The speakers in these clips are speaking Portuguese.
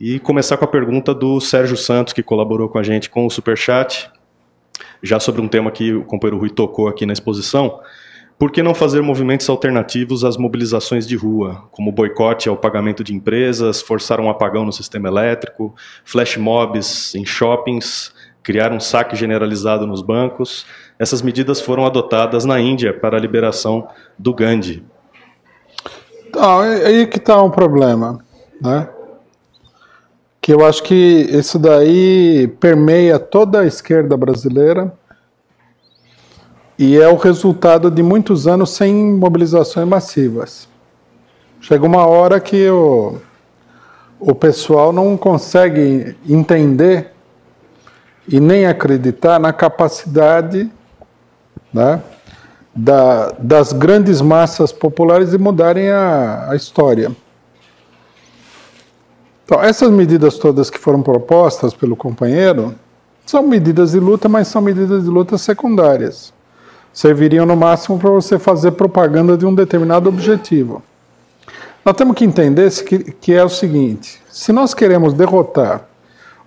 e começar com a pergunta do Sérgio Santos, que colaborou com a gente com o Superchat, já sobre um tema que o companheiro Rui tocou aqui na exposição. Por que não fazer movimentos alternativos às mobilizações de rua, como boicote ao pagamento de empresas, forçar um apagão no sistema elétrico, flash mobs em shoppings, criar um saque generalizado nos bancos? Essas medidas foram adotadas na Índia para a liberação do Gandhi. Então, é aí que está um problema, né? Que eu acho que isso daí permeia toda a esquerda brasileira e é o resultado de muitos anos sem mobilizações massivas. Chega uma hora que o pessoal não consegue entender e nem acreditar na capacidade, né, das grandes massas populares de mudarem a história. Então, essas medidas todas que foram propostas pelo companheiro são medidas de luta, mas são medidas de luta secundárias. Serviriam no máximo para você fazer propaganda de um determinado objetivo. Nós temos que entender que é o seguinte: se nós queremos derrotar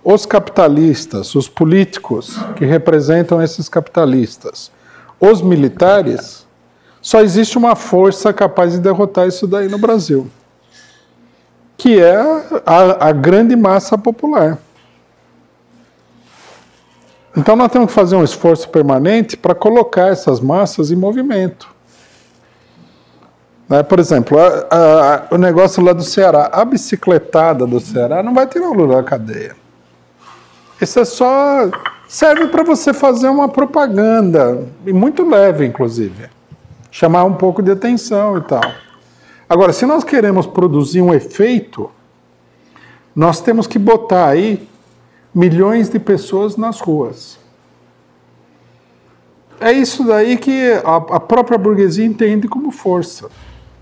os capitalistas, os políticos que representam esses capitalistas, os militares, só existe uma força capaz de derrotar isso daí no Brasil, que é a grande massa popular. Então nós temos que fazer um esforço permanente para colocar essas massas em movimento. Por exemplo, o negócio lá do Ceará, a bicicletada do Ceará não vai tirar o Lula da cadeia. Isso é só serve para você fazer uma propaganda, e muito leve, inclusive. Chamar um pouco de atenção e tal. Agora, se nós queremos produzir um efeito, nós temos que botar aí milhões de pessoas nas ruas. É isso daí que a própria burguesia entende como força.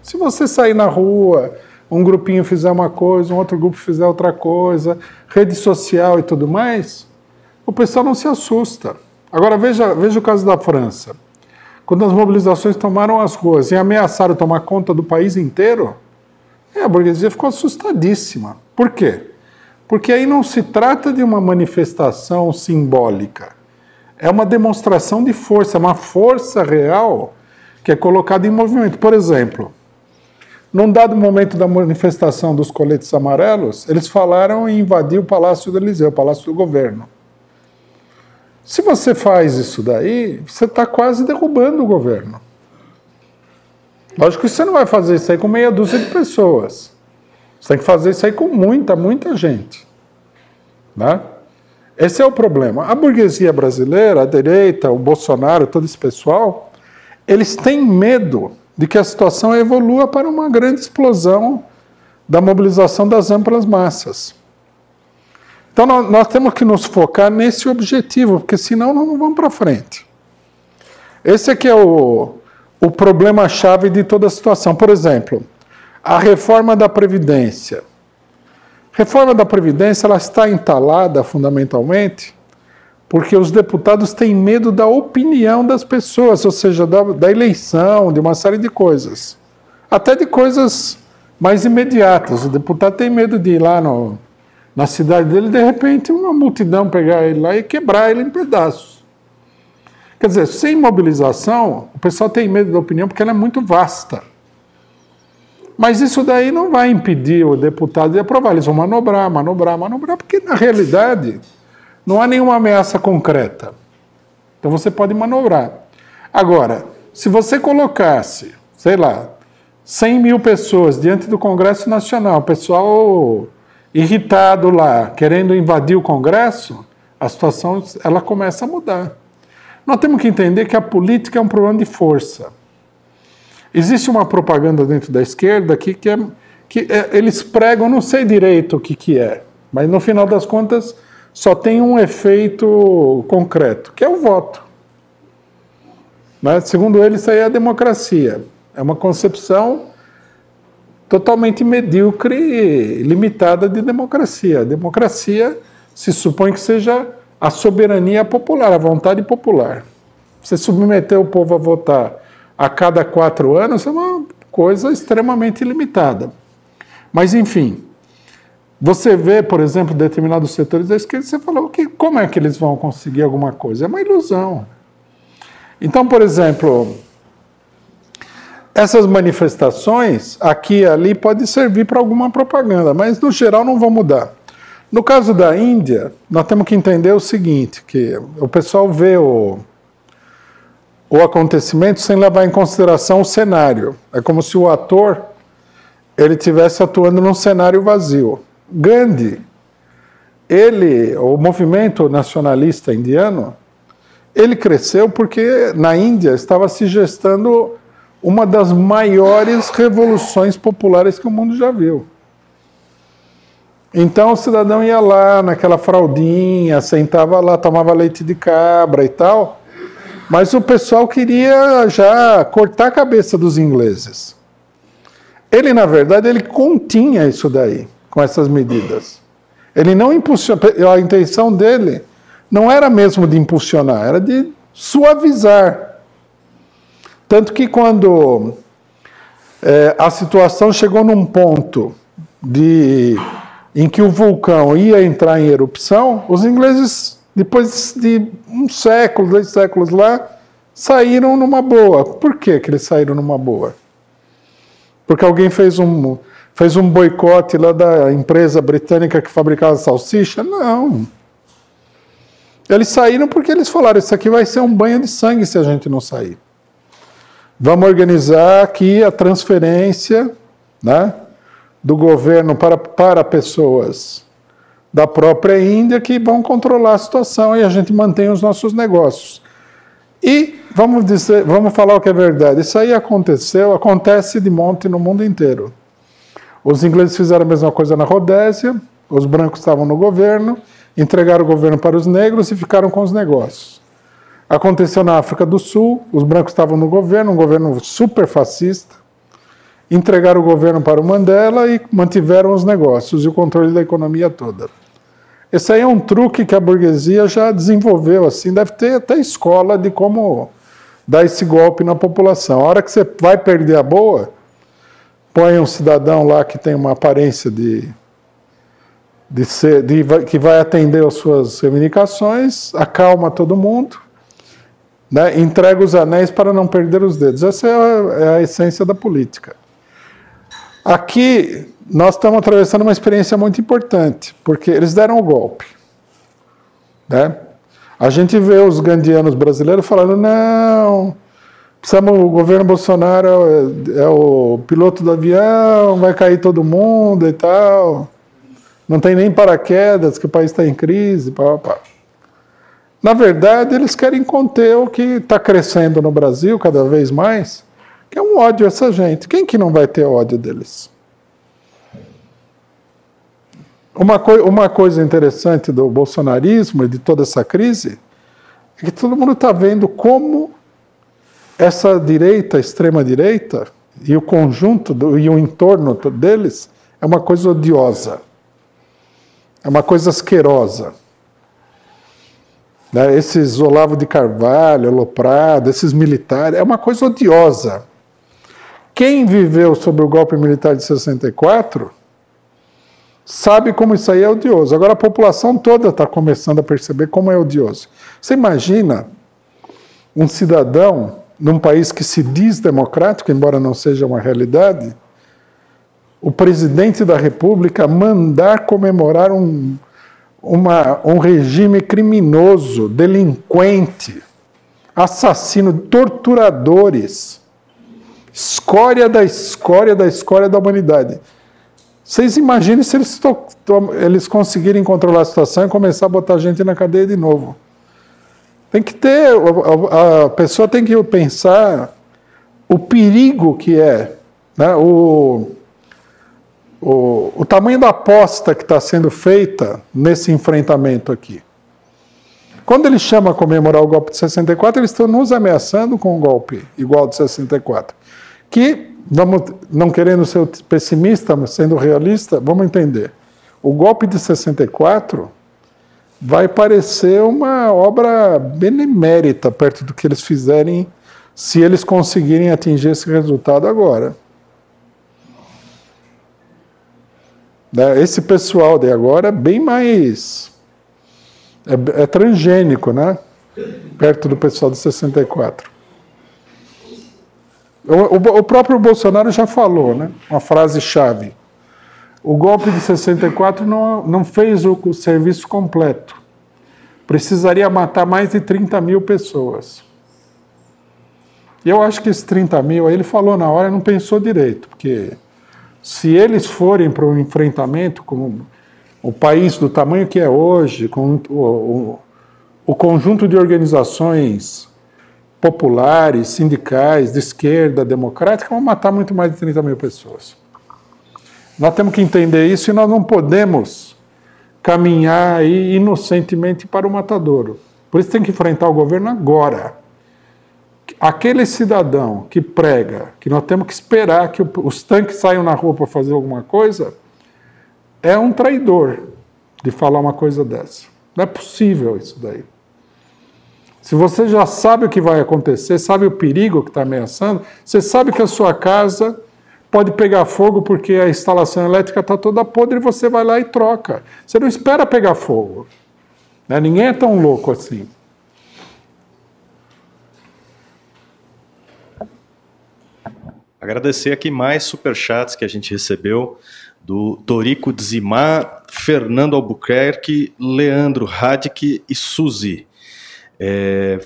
Se você sair na rua, um grupinho fizer uma coisa, um outro grupo fizer outra coisa, rede social e tudo mais, o pessoal não se assusta. Agora veja o caso da França. Quando as mobilizações tomaram as ruas e ameaçaram tomar conta do país inteiro, a burguesia ficou assustadíssima. Por quê? Porque aí não se trata de uma manifestação simbólica. É uma demonstração de força, uma força real que é colocada em movimento. Por exemplo, num dado momento da manifestação dos coletes amarelos, eles falaram em invadir o Palácio do Eliseu, o Palácio do Governo. Se você faz isso daí, você está quase derrubando o governo. Lógico que você não vai fazer isso aí com meia dúzia de pessoas. Você tem que fazer isso aí com muita gente. Né? Esse é o problema. A burguesia brasileira, a direita, o Bolsonaro, todo esse pessoal, eles têm medo de que a situação evolua para uma grande explosão da mobilização das amplas massas. Então nós temos que nos focar nesse objetivo, porque senão nós não vamos para frente. Esse aqui é o problema-chave de toda a situação. Por exemplo, a reforma da Previdência. A reforma da Previdência ela está entalada fundamentalmente porque os deputados têm medo da opinião das pessoas, ou seja, da eleição, de uma série de coisas. Até de coisas mais imediatas. O deputado tem medo de ir lá na cidade dele, de repente uma multidão pegar ele lá e quebrar ele em pedaços. Quer dizer, sem mobilização, o pessoal tem medo da opinião porque ela é muito vasta. Mas isso daí não vai impedir o deputado de aprovar. Eles vão manobrar, porque na realidade não há nenhuma ameaça concreta. Então você pode manobrar. Agora, se você colocasse, sei lá, 100 mil pessoas diante do Congresso Nacional, o pessoal irritado lá, querendo invadir o Congresso, a situação ela começa a mudar. Nós temos que entender que a política é um problema de força. Existe uma propaganda dentro da esquerda que eles pregam, não sei direito o que é, mas no final das contas só tem um efeito concreto, que é o voto. Mas, segundo eles, isso aí é a democracia. É uma concepção totalmente medíocre e limitada de democracia. A democracia se supõe que seja a soberania popular, a vontade popular. Você submeter o povo a votar a cada 4 anos é uma coisa extremamente limitada. Mas, enfim, Você vê, por exemplo, determinados setores da esquerda, você fala, como é que eles vão conseguir alguma coisa? É uma ilusão. Então, por exemplo, essas manifestações, aqui e ali, podem servir para alguma propaganda, mas no geral não vão mudar. No caso da Índia, nós temos que entender o seguinte, que o pessoal vê o acontecimento sem levar em consideração o cenário. É como se o ator ele estivesse atuando num cenário vazio. Gandhi, o movimento nacionalista indiano, ele cresceu porque na Índia estava se gestando uma das maiores revoluções populares que o mundo já viu. Então o cidadão ia lá naquela fraldinha, sentava lá, tomava leite de cabra e tal, mas o pessoal queria já cortar a cabeça dos ingleses. Ele, na verdade, ele continha isso daí, com essas medidas. Ele não impulsionou, a intenção dele não era mesmo de impulsionar, era de suavizar. Tanto que quando a situação chegou num ponto em que o vulcão ia entrar em erupção, os ingleses, depois de um século, 2 séculos lá, saíram numa boa. Por que eles saíram numa boa? Porque alguém fez um boicote lá da empresa britânica que fabricava salsicha? Não. Eles saíram porque eles falaram, isso aqui vai ser um banho de sangue se a gente não sair. Vamos organizar aqui a transferência, né, do governo para pessoas da própria Índia que vão controlar a situação e a gente mantém os nossos negócios. E vamos falar o que é verdade. Isso aí acontece de monte no mundo inteiro. Os ingleses fizeram a mesma coisa na Rodésia, os brancos estavam no governo, entregaram o governo para os negros e ficaram com os negócios. Aconteceu na África do Sul, os brancos estavam no governo, um governo super fascista, entregaram o governo para o Mandela e mantiveram os negócios e o controle da economia toda. Esse aí é um truque que a burguesia já desenvolveu, assim, deve ter até escola de como dar esse golpe na população. A hora que você vai perder a boa, põe um cidadão lá que tem uma aparência que vai atender às suas reivindicações, acalma todo mundo, né, entrega os anéis para não perder os dedos. Essa é a essência da política. Aqui, nós estamos atravessando uma experiência muito importante, porque eles deram o golpe. Né? A gente vê os gandianos brasileiros falando, não, o governo Bolsonaro é o piloto do avião, vai cair todo mundo e tal, não tem nem paraquedas, que o país está em crise, pá, pá. Na verdade, eles querem conter o que está crescendo no Brasil cada vez mais, que é um ódio a essa gente. Quem que não vai ter ódio deles? Uma coisa interessante do bolsonarismo e de toda essa crise é que todo mundo está vendo como essa direita, extrema-direita, e o conjunto e o entorno deles é uma coisa odiosa, é uma coisa asquerosa. Né? Esses Olavo de Carvalho, Loprado, esses militares, é uma coisa odiosa. Quem viveu sob o golpe militar de 64 sabe como isso aí é odioso. Agora a população toda está começando a perceber como é odioso. Você imagina um cidadão num país que se diz democrático, embora não seja uma realidade, o presidente da República mandar comemorar um regime criminoso, delinquente, assassino, torturadores, escória da escória da escória da humanidade. Vocês imaginem se eles conseguirem controlar a situação e começar a botar gente na cadeia de novo. Tem que ter, a pessoa tem que pensar o perigo que é, né, o tamanho da aposta que está sendo feita nesse enfrentamento aqui. Quando ele chama a comemorar o golpe de 64, eles estão nos ameaçando com um golpe igual de 64. Que, não querendo ser pessimista, mas sendo realista, vamos entender. O golpe de 64 vai parecer uma obra benemérita perto do que eles fizerem, se eles conseguirem atingir esse resultado agora. Né? Esse pessoal de agora é bem mais... É transgênico, né? Perto do pessoal de 64. O próprio Bolsonaro já falou, né? Uma frase-chave. O golpe de 64 não fez o serviço completo. Precisaria matar mais de 30 mil pessoas. E eu acho que esses 30 mil, aí ele falou na hora e não pensou direito, porque se eles forem para um enfrentamento com o país do tamanho que é hoje, com o conjunto de organizações populares, sindicais, de esquerda, democrática, vão matar muito mais de 30 mil pessoas. Nós temos que entender isso e nós não podemos caminhar aí inocentemente para o matadouro. Por isso tem que enfrentar o governo agora. Aquele cidadão que prega que nós temos que esperar que os tanques saiam na rua para fazer alguma coisa, é um traidor de falar uma coisa dessa. Não é possível isso daí. Se você já sabe o que vai acontecer, sabe o perigo que está ameaçando, você sabe que a sua casa pode pegar fogo porque a instalação elétrica está toda podre e você vai lá e troca. Você não espera pegar fogo. Né? Ninguém é tão louco assim. Agradecer aqui mais superchats que a gente recebeu do Torico Dzimar, Fernando Albuquerque, Leandro Radic e Suzy.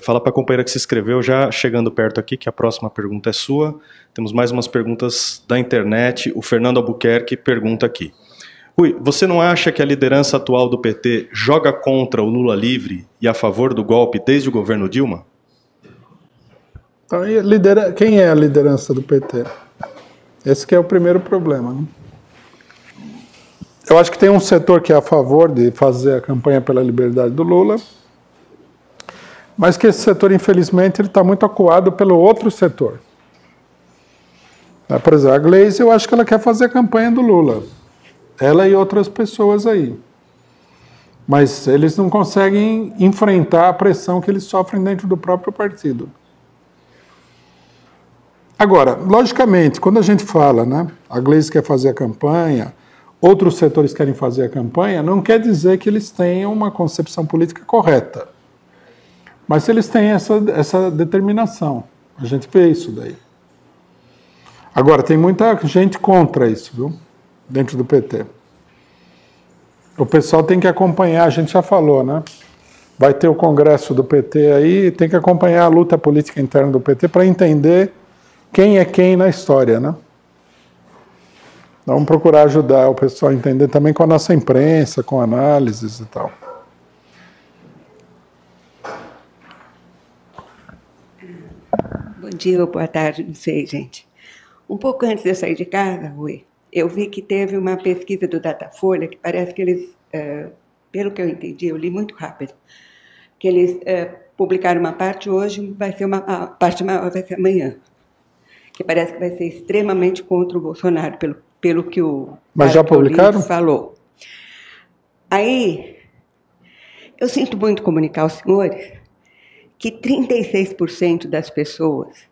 Fala para a companheira que se inscreveu, já chegando perto aqui, que a próxima pergunta é sua. Temos mais umas perguntas da internet. O Fernando Albuquerque pergunta aqui. Rui, você não acha que a liderança atual do PT joga contra o Lula livre e a favor do golpe desde o governo Dilma? Então, quem é a liderança do PT? Esse que é o primeiro problema. Né? Eu acho que tem um setor que é a favor de fazer a campanha pela liberdade do Lula, mas que esse setor, infelizmente, ele está muito acuado pelo outro setor. Por exemplo, a Gleisi, eu acho que ela quer fazer a campanha do Lula. Ela e outras pessoas aí. Mas eles não conseguem enfrentar a pressão que eles sofrem dentro do próprio partido. Agora, logicamente, quando a gente fala, né, a Gleisi quer fazer a campanha, outros setores querem fazer a campanha, não quer dizer que eles tenham uma concepção política correta. Mas eles têm essa determinação. A gente vê isso daí. Agora, tem muita gente contra isso, viu? Dentro do PT. O pessoal tem que acompanhar, a gente já falou, né? Vai ter o congresso do PT aí, tem que acompanhar a luta política interna do PT para entender quem é quem na história, né? Vamos procurar ajudar o pessoal a entender também com a nossa imprensa, com análises e tal. Bom dia ou boa tarde, não sei, gente. Um pouco antes de eu sair de casa, Rui, eu vi que teve uma pesquisa do Datafolha que parece que eles, pelo que eu entendi, eu li muito rápido, que eles publicaram uma parte hoje, a parte maior vai ser amanhã. Que parece que vai ser extremamente contra o Bolsonaro, pelo que o Mas já publicaram? Falou. Aí, eu sinto muito comunicar aos senhores que 36% das pessoas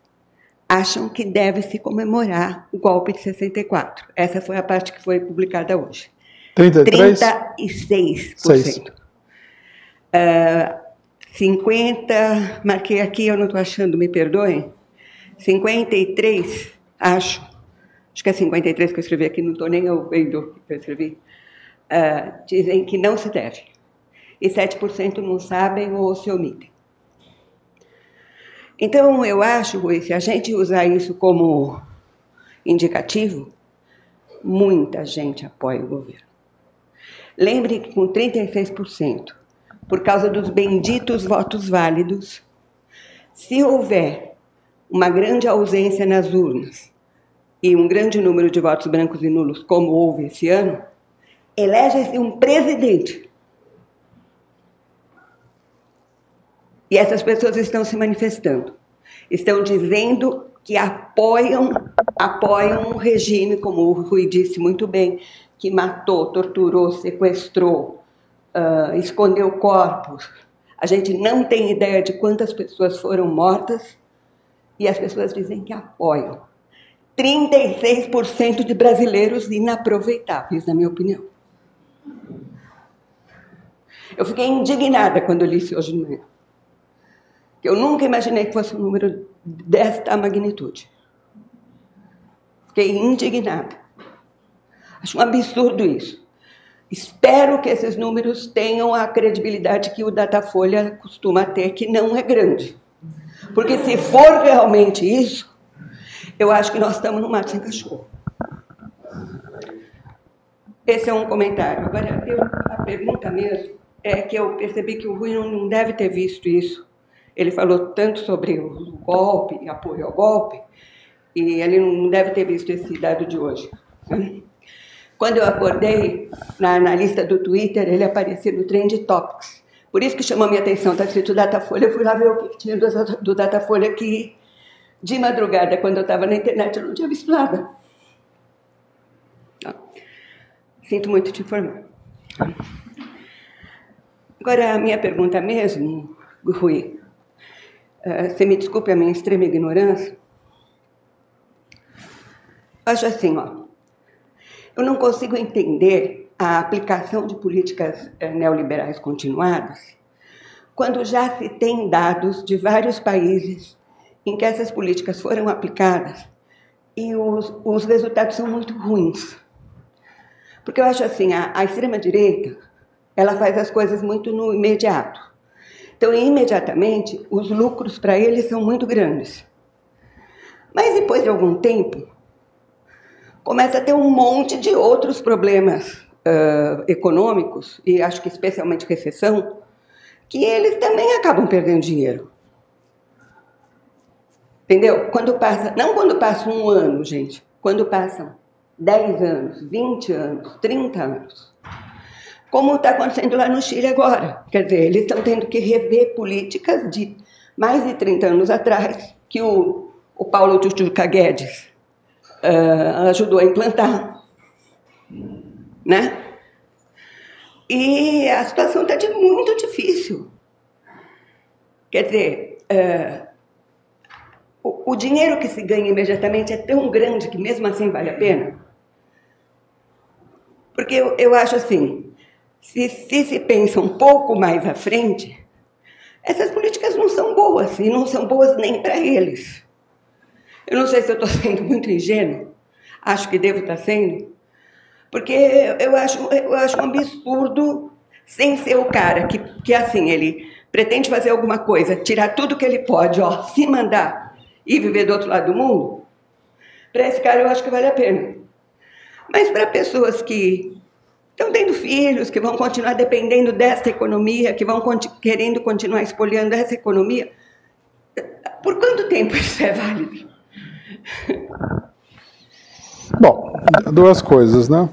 acham que deve-se comemorar o golpe de 64. Essa foi a parte que foi publicada hoje. 33? 36%. 50%, marquei aqui, eu não estou achando, me perdoem. 53%, acho que é 53% que eu escrevi aqui, não estou nem ouvindo o que eu escrevi, dizem que não se deve. E 7% não sabem ou se omitem. Então, eu acho, Rui, se a gente usar isso como indicativo, muita gente apoia o governo. Lembre que com 36%, por causa dos benditos votos válidos, se houver uma grande ausência nas urnas e um grande número de votos brancos e nulos, como houve esse ano, elege-se um presidente. E essas pessoas estão se manifestando. Estão dizendo que apoiam um regime, como o Rui disse muito bem, que matou, torturou, sequestrou, escondeu corpos. A gente não tem ideia de quantas pessoas foram mortas e as pessoas dizem que apoiam. 36% de brasileiros inaproveitáveis, na minha opinião. Eu fiquei indignada quando li isso hoje de manhã. Eu nunca imaginei que fosse um número desta magnitude. Fiquei indignada. Acho um absurdo isso. Espero que esses números tenham a credibilidade que o Datafolha costuma ter, que não é grande. Porque se for realmente isso, eu acho que nós estamos no mato sem cachorro. Esse é um comentário. Agora, a pergunta mesmo é que eu percebi que o Rui não deve ter visto isso. Ele falou tanto sobre o golpe, apoio ao golpe, e ele não deve ter visto esse dado de hoje. Quando eu acordei, na lista do Twitter, ele aparecia no Trend Topics. Por isso que chamou a minha atenção, está escrito Datafolha, eu fui lá ver o que tinha do Datafolha, que de madrugada, quando eu estava na internet, eu não tinha visto nada. Sinto muito te informar. Agora, a minha pergunta mesmo, Rui, você me desculpe a minha extrema ignorância, eu acho assim, eu não consigo entender a aplicação de políticas neoliberais continuadas quando já se tem dados de vários países em que essas políticas foram aplicadas e os resultados são muito ruins. Porque eu acho assim, a extrema-direita, ela faz as coisas muito no imediato. Então, imediatamente, os lucros para eles são muito grandes. Mas depois de algum tempo, começa a ter um monte de outros problemas econômicos, e acho que especialmente recessão, que eles também acabam perdendo dinheiro. Entendeu? Não quando passa um ano, gente, quando passam 10 anos, 20 anos, 30 anos. Como está acontecendo lá no Chile agora. Quer dizer, eles estão tendo que rever políticas de mais de 30 anos atrás, que o Paulo Tchutchuca Guedes ajudou a implantar, né? E a situação está muito difícil. Quer dizer, o dinheiro que se ganha imediatamente é tão grande que mesmo assim vale a pena. Porque eu acho assim, se pensa um pouco mais à frente, essas políticas não são boas, e não são boas nem para eles. Eu não sei se eu estou sendo muito ingênuo, acho que devo estar sendo, porque eu acho um absurdo, sem ser o cara que assim, ele pretende fazer alguma coisa, tirar tudo que ele pode, se mandar e viver do outro lado do mundo, para esse cara eu acho que vale a pena. Mas para pessoas que estão tendo filhos, que vão continuar dependendo dessa economia, que vão querendo continuar espoliando essa economia, por quanto tempo isso é válido? Bom, duas coisas, né?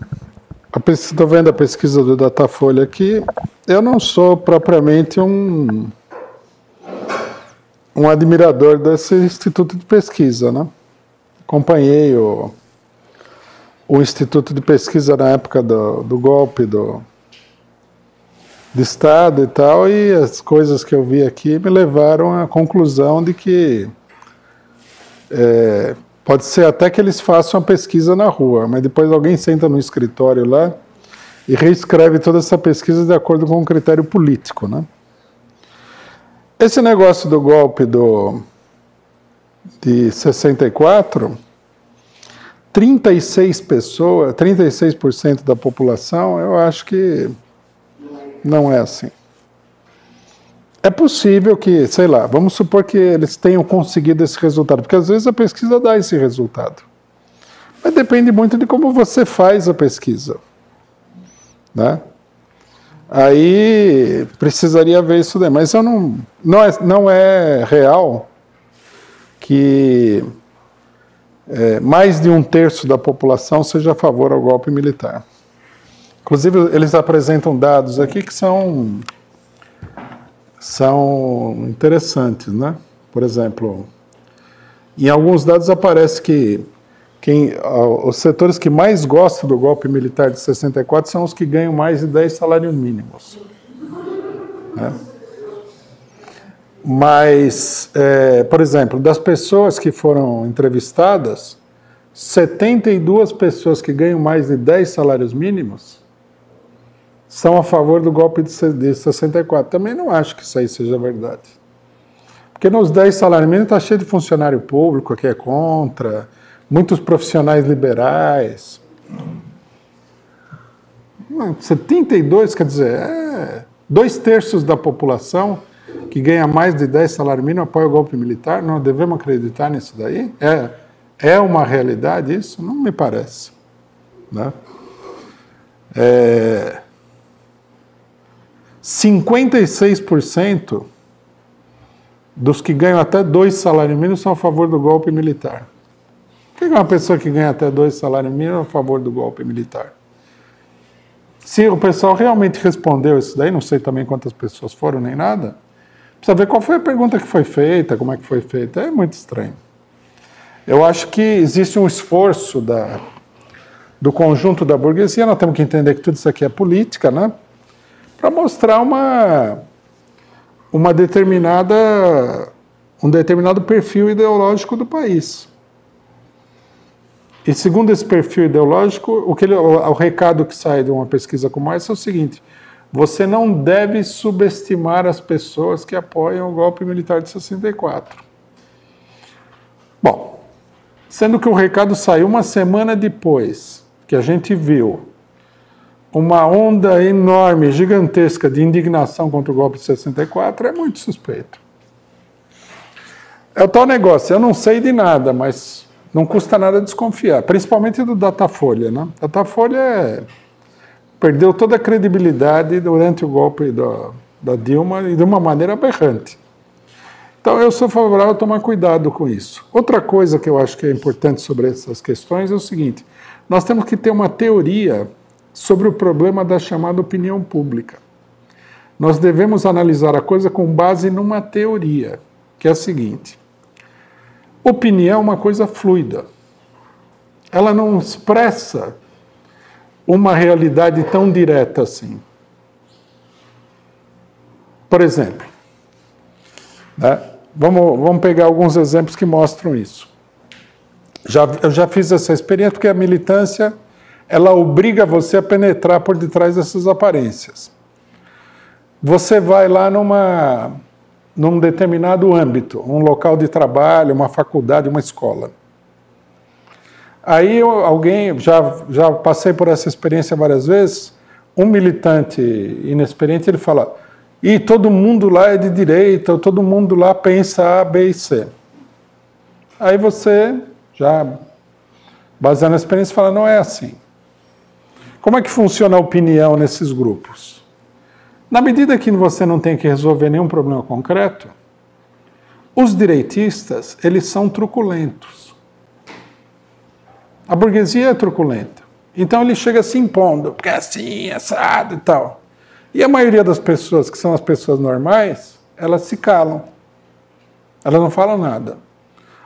Estou vendo a pesquisa do Datafolha aqui. Eu não sou propriamente um admirador desse instituto de pesquisa, né? Acompanhei o instituto de pesquisa na época do golpe do Estado e tal, e as coisas que eu vi aqui me levaram à conclusão de que pode ser até que eles façam a pesquisa na rua, mas depois alguém senta no escritório lá e reescreve toda essa pesquisa de acordo com um critério político, né? Esse negócio do golpe de 64, 36% da população, eu acho que não é assim. É possível que, sei lá, vamos supor que eles tenham conseguido esse resultado, porque às vezes a pesquisa dá esse resultado. Mas depende muito de como você faz a pesquisa, né? Aí precisaria ver isso daí, mas não é real que mais de 1/3 da população seja a favor ao golpe militar. Inclusive, eles apresentam dados aqui que são interessantes, né? Por exemplo, em alguns dados aparece que os setores que mais gostam do golpe militar de 64 são os que ganham mais de 10 salários mínimos, né? Mas, por exemplo, das pessoas que foram entrevistadas, 72 pessoas que ganham mais de 10 salários mínimos são a favor do golpe de 64. Também não acho que isso aí seja verdade. Porque nos 10 salários mínimos está cheio de funcionário público que é contra, muitos profissionais liberais. 72, quer dizer, 2/3 da população que ganha mais de 10 salários mínimos apoia o golpe militar. Não devemos acreditar nisso daí? É uma realidade isso? Não me parece. Né? 56% dos que ganham até 2 salários mínimos são a favor do golpe militar. Por que uma pessoa que ganha até 2 salários mínimos é a favor do golpe militar? Se o pessoal realmente respondeu isso daí, não sei também quantas pessoas foram nem nada, precisa ver qual foi a pergunta que foi feita, como é que foi feita. É muito estranho. Eu acho que existe um esforço do conjunto da burguesia, nós temos que entender que tudo isso aqui é política, né? Para mostrar um determinado perfil ideológico do país. E segundo esse perfil ideológico, o recado que sai de uma pesquisa como essa é o seguinte: você não deve subestimar as pessoas que apoiam o golpe militar de 64. Bom, sendo que o recado saiu uma semana depois que a gente viu uma onda enorme, gigantesca de indignação contra o golpe de 64, é muito suspeito. É o tal negócio, eu não sei de nada, mas não custa nada desconfiar, principalmente do Datafolha, né? Datafolha perdeu toda a credibilidade durante o golpe da Dilma e de uma maneira aberrante. Então eu sou favorável a tomar cuidado com isso. Outra coisa que eu acho que é importante sobre essas questões é o seguinte: nós temos que ter uma teoria sobre o problema da chamada opinião pública. Nós devemos analisar a coisa com base numa teoria, que é a seguinte: opinião é uma coisa fluida. Ela não expressa uma realidade tão direta assim. Por exemplo, né? Vamos pegar alguns exemplos que mostram isso. Eu já fiz essa experiência porque a militância ela obriga você a penetrar por detrás dessas aparências. Você vai lá num determinado âmbito, um local de trabalho, uma faculdade, uma escola. Aí já passei por essa experiência várias vezes, um militante inexperiente, ele fala: e todo mundo lá é de direita, todo mundo lá pensa A, B e C. Aí você, já baseado na experiência, fala: não é assim. Como é que funciona a opinião nesses grupos? Na medida que você não tem que resolver nenhum problema concreto, os direitistas, eles são truculentos. A burguesia é truculenta. Então ele chega se impondo, porque é assim, assado e tal. E a maioria das pessoas, que são as pessoas normais, elas se calam. Elas não falam nada.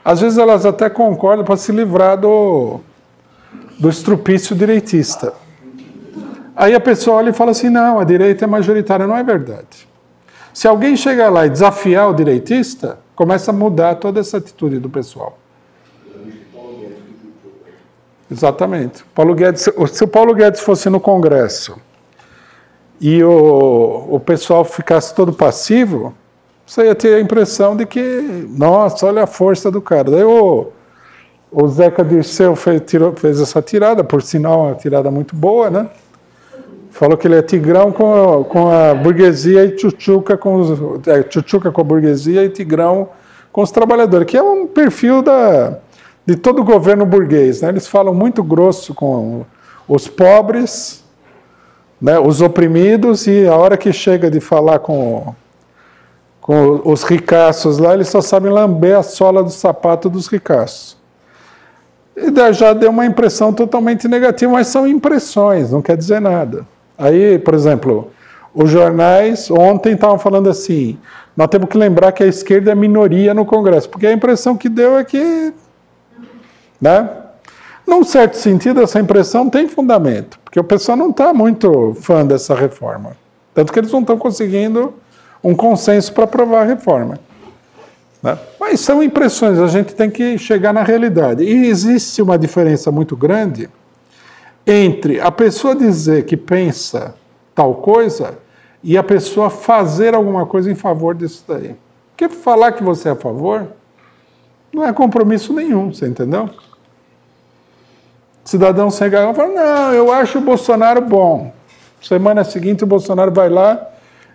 Às vezes elas até concordam para se livrar do estrupício direitista. Aí a pessoa olha e fala assim: não, a direita é majoritária. Não é verdade. Se alguém chegar lá e desafiar o direitista, começa a mudar toda essa atitude do pessoal. Exatamente. Se o Paulo Guedes fosse no Congresso e o pessoal ficasse todo passivo, você ia ter a impressão de que, nossa, olha a força do cara. Daí o Zeca Dirceu fez essa tirada, por sinal, uma tirada muito boa, né? Falou que ele é tigrão com a burguesia e tchutchuca com a burguesia e tigrão com os trabalhadores, que é um perfil de todo o governo burguês, né? Eles falam muito grosso com os pobres, né, os oprimidos, e a hora que chega de falar com os ricaços lá, eles só sabem lamber a sola do sapato dos ricaços. E já deu uma impressão totalmente negativa, mas são impressões, não quer dizer nada. Aí, por exemplo, os jornais ontem estavam falando assim: nós temos que lembrar que a esquerda é minoria no Congresso, porque a impressão que deu é que, né? Num certo sentido, essa impressão tem fundamento, porque o pessoal não está muito fã dessa reforma. Tanto que eles não estão conseguindo um consenso para aprovar a reforma. Né? Mas são impressões, a gente tem que chegar na realidade. E existe uma diferença muito grande entre a pessoa dizer que pensa tal coisa e a pessoa fazer alguma coisa em favor disso daí. Porque falar que você é a favor não é compromisso nenhum, você entendeu? Cidadão sem garganta fala, não, eu acho o Bolsonaro bom. Semana seguinte o Bolsonaro vai lá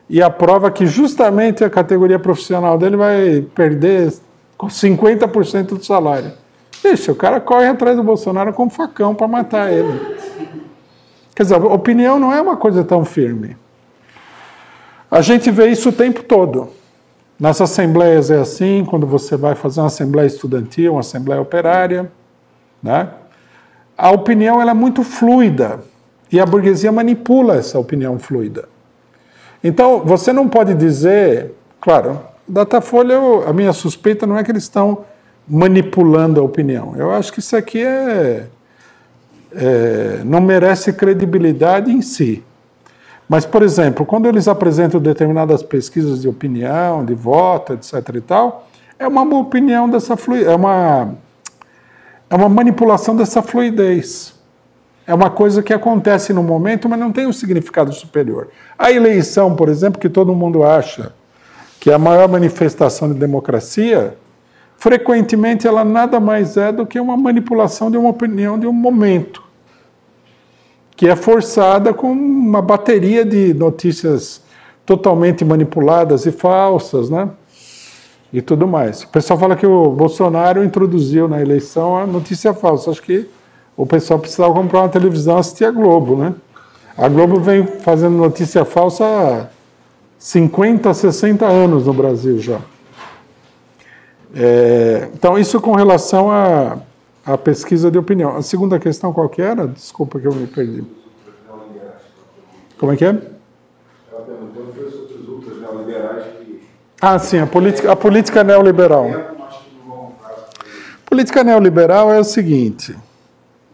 e aprova que justamente a categoria profissional dele vai perder 50% do salário. Ixi, o cara corre atrás do Bolsonaro com um facão para matar ele. Quer dizer, a opinião não é uma coisa tão firme. A gente vê isso o tempo todo. Nas assembleias é assim, quando você vai fazer uma assembleia estudantil, uma assembleia operária, né? A opinião ela é muito fluida e a burguesia manipula essa opinião fluida. Então, você não pode dizer... Claro, Datafolha, a minha suspeita não é que eles estão manipulando a opinião. Eu acho que isso aqui não merece credibilidade em si. Mas, por exemplo, quando eles apresentam determinadas pesquisas de opinião, de voto, etc. e tal, é uma opinião dessa fluidez, é uma manipulação dessa fluidez. É uma coisa que acontece no momento, mas não tem um significado superior. A eleição, por exemplo, que todo mundo acha que é a maior manifestação de democracia, frequentemente ela nada mais é do que uma manipulação de uma opinião de um momento, que é forçada com uma bateria de notícias totalmente manipuladas e falsas, né? E tudo mais. O pessoal fala que o Bolsonaro introduziu na eleição a notícia falsa. Acho que o pessoal precisava comprar uma televisão e assistir a Globo, né? A Globo vem fazendo notícia falsa há 50, 60 anos no Brasil já. Então, isso com relação à pesquisa de opinião. A segunda questão qual que era? Desculpa que eu me perdi. Como é que é? Ela perguntou sobre os ultras neoliberais que... Ah, sim, a política neoliberal. A política neoliberal é o seguinte...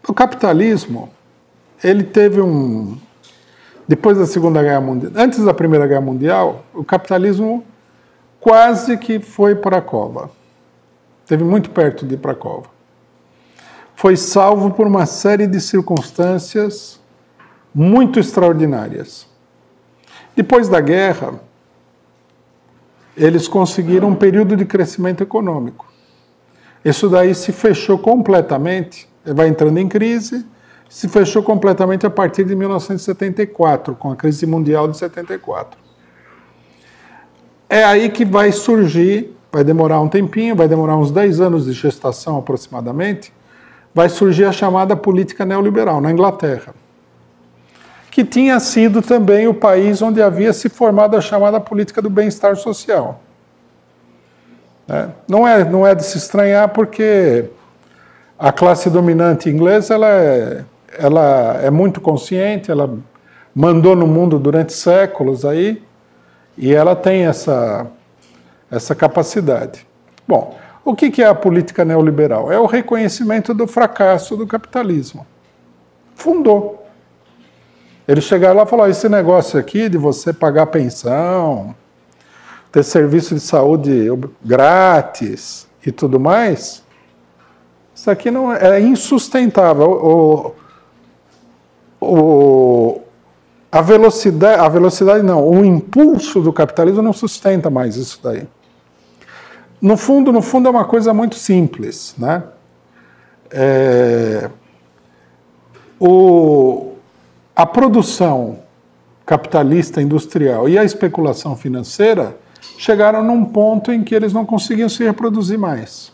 O capitalismo, ele teve depois da Segunda Guerra Mundial, antes da Primeira Guerra Mundial, o capitalismo quase que foi para a cova. Esteve muito perto de ir para a cova. Foi salvo por uma série de circunstâncias muito extraordinárias. Depois da guerra, eles conseguiram um período de crescimento econômico. Isso daí se fechou completamente, vai entrando em crise, se fechou completamente a partir de 1974, com a crise mundial de 74. É aí que vai surgir, vai demorar um tempinho, vai demorar uns 10 anos de gestação aproximadamente, vai surgir a chamada política neoliberal na Inglaterra, que tinha sido também o país onde havia se formado a chamada política do bem-estar social. Não é de se estranhar, porque a classe dominante inglesa ela é muito consciente, ela mandou no mundo durante séculos aí, e ela tem essa capacidade. Bom, o que é a política neoliberal? É o reconhecimento do fracasso do capitalismo. Fundou. Eles chegaram lá e falaram, esse negócio aqui de você pagar pensão, ter serviço de saúde grátis e tudo mais, isso aqui não é insustentável. A velocidade não, o impulso do capitalismo não sustenta mais isso daí. No fundo é uma coisa muito simples, né? A produção capitalista industrial e a especulação financeira chegaram num ponto em que eles não conseguiam se reproduzir mais.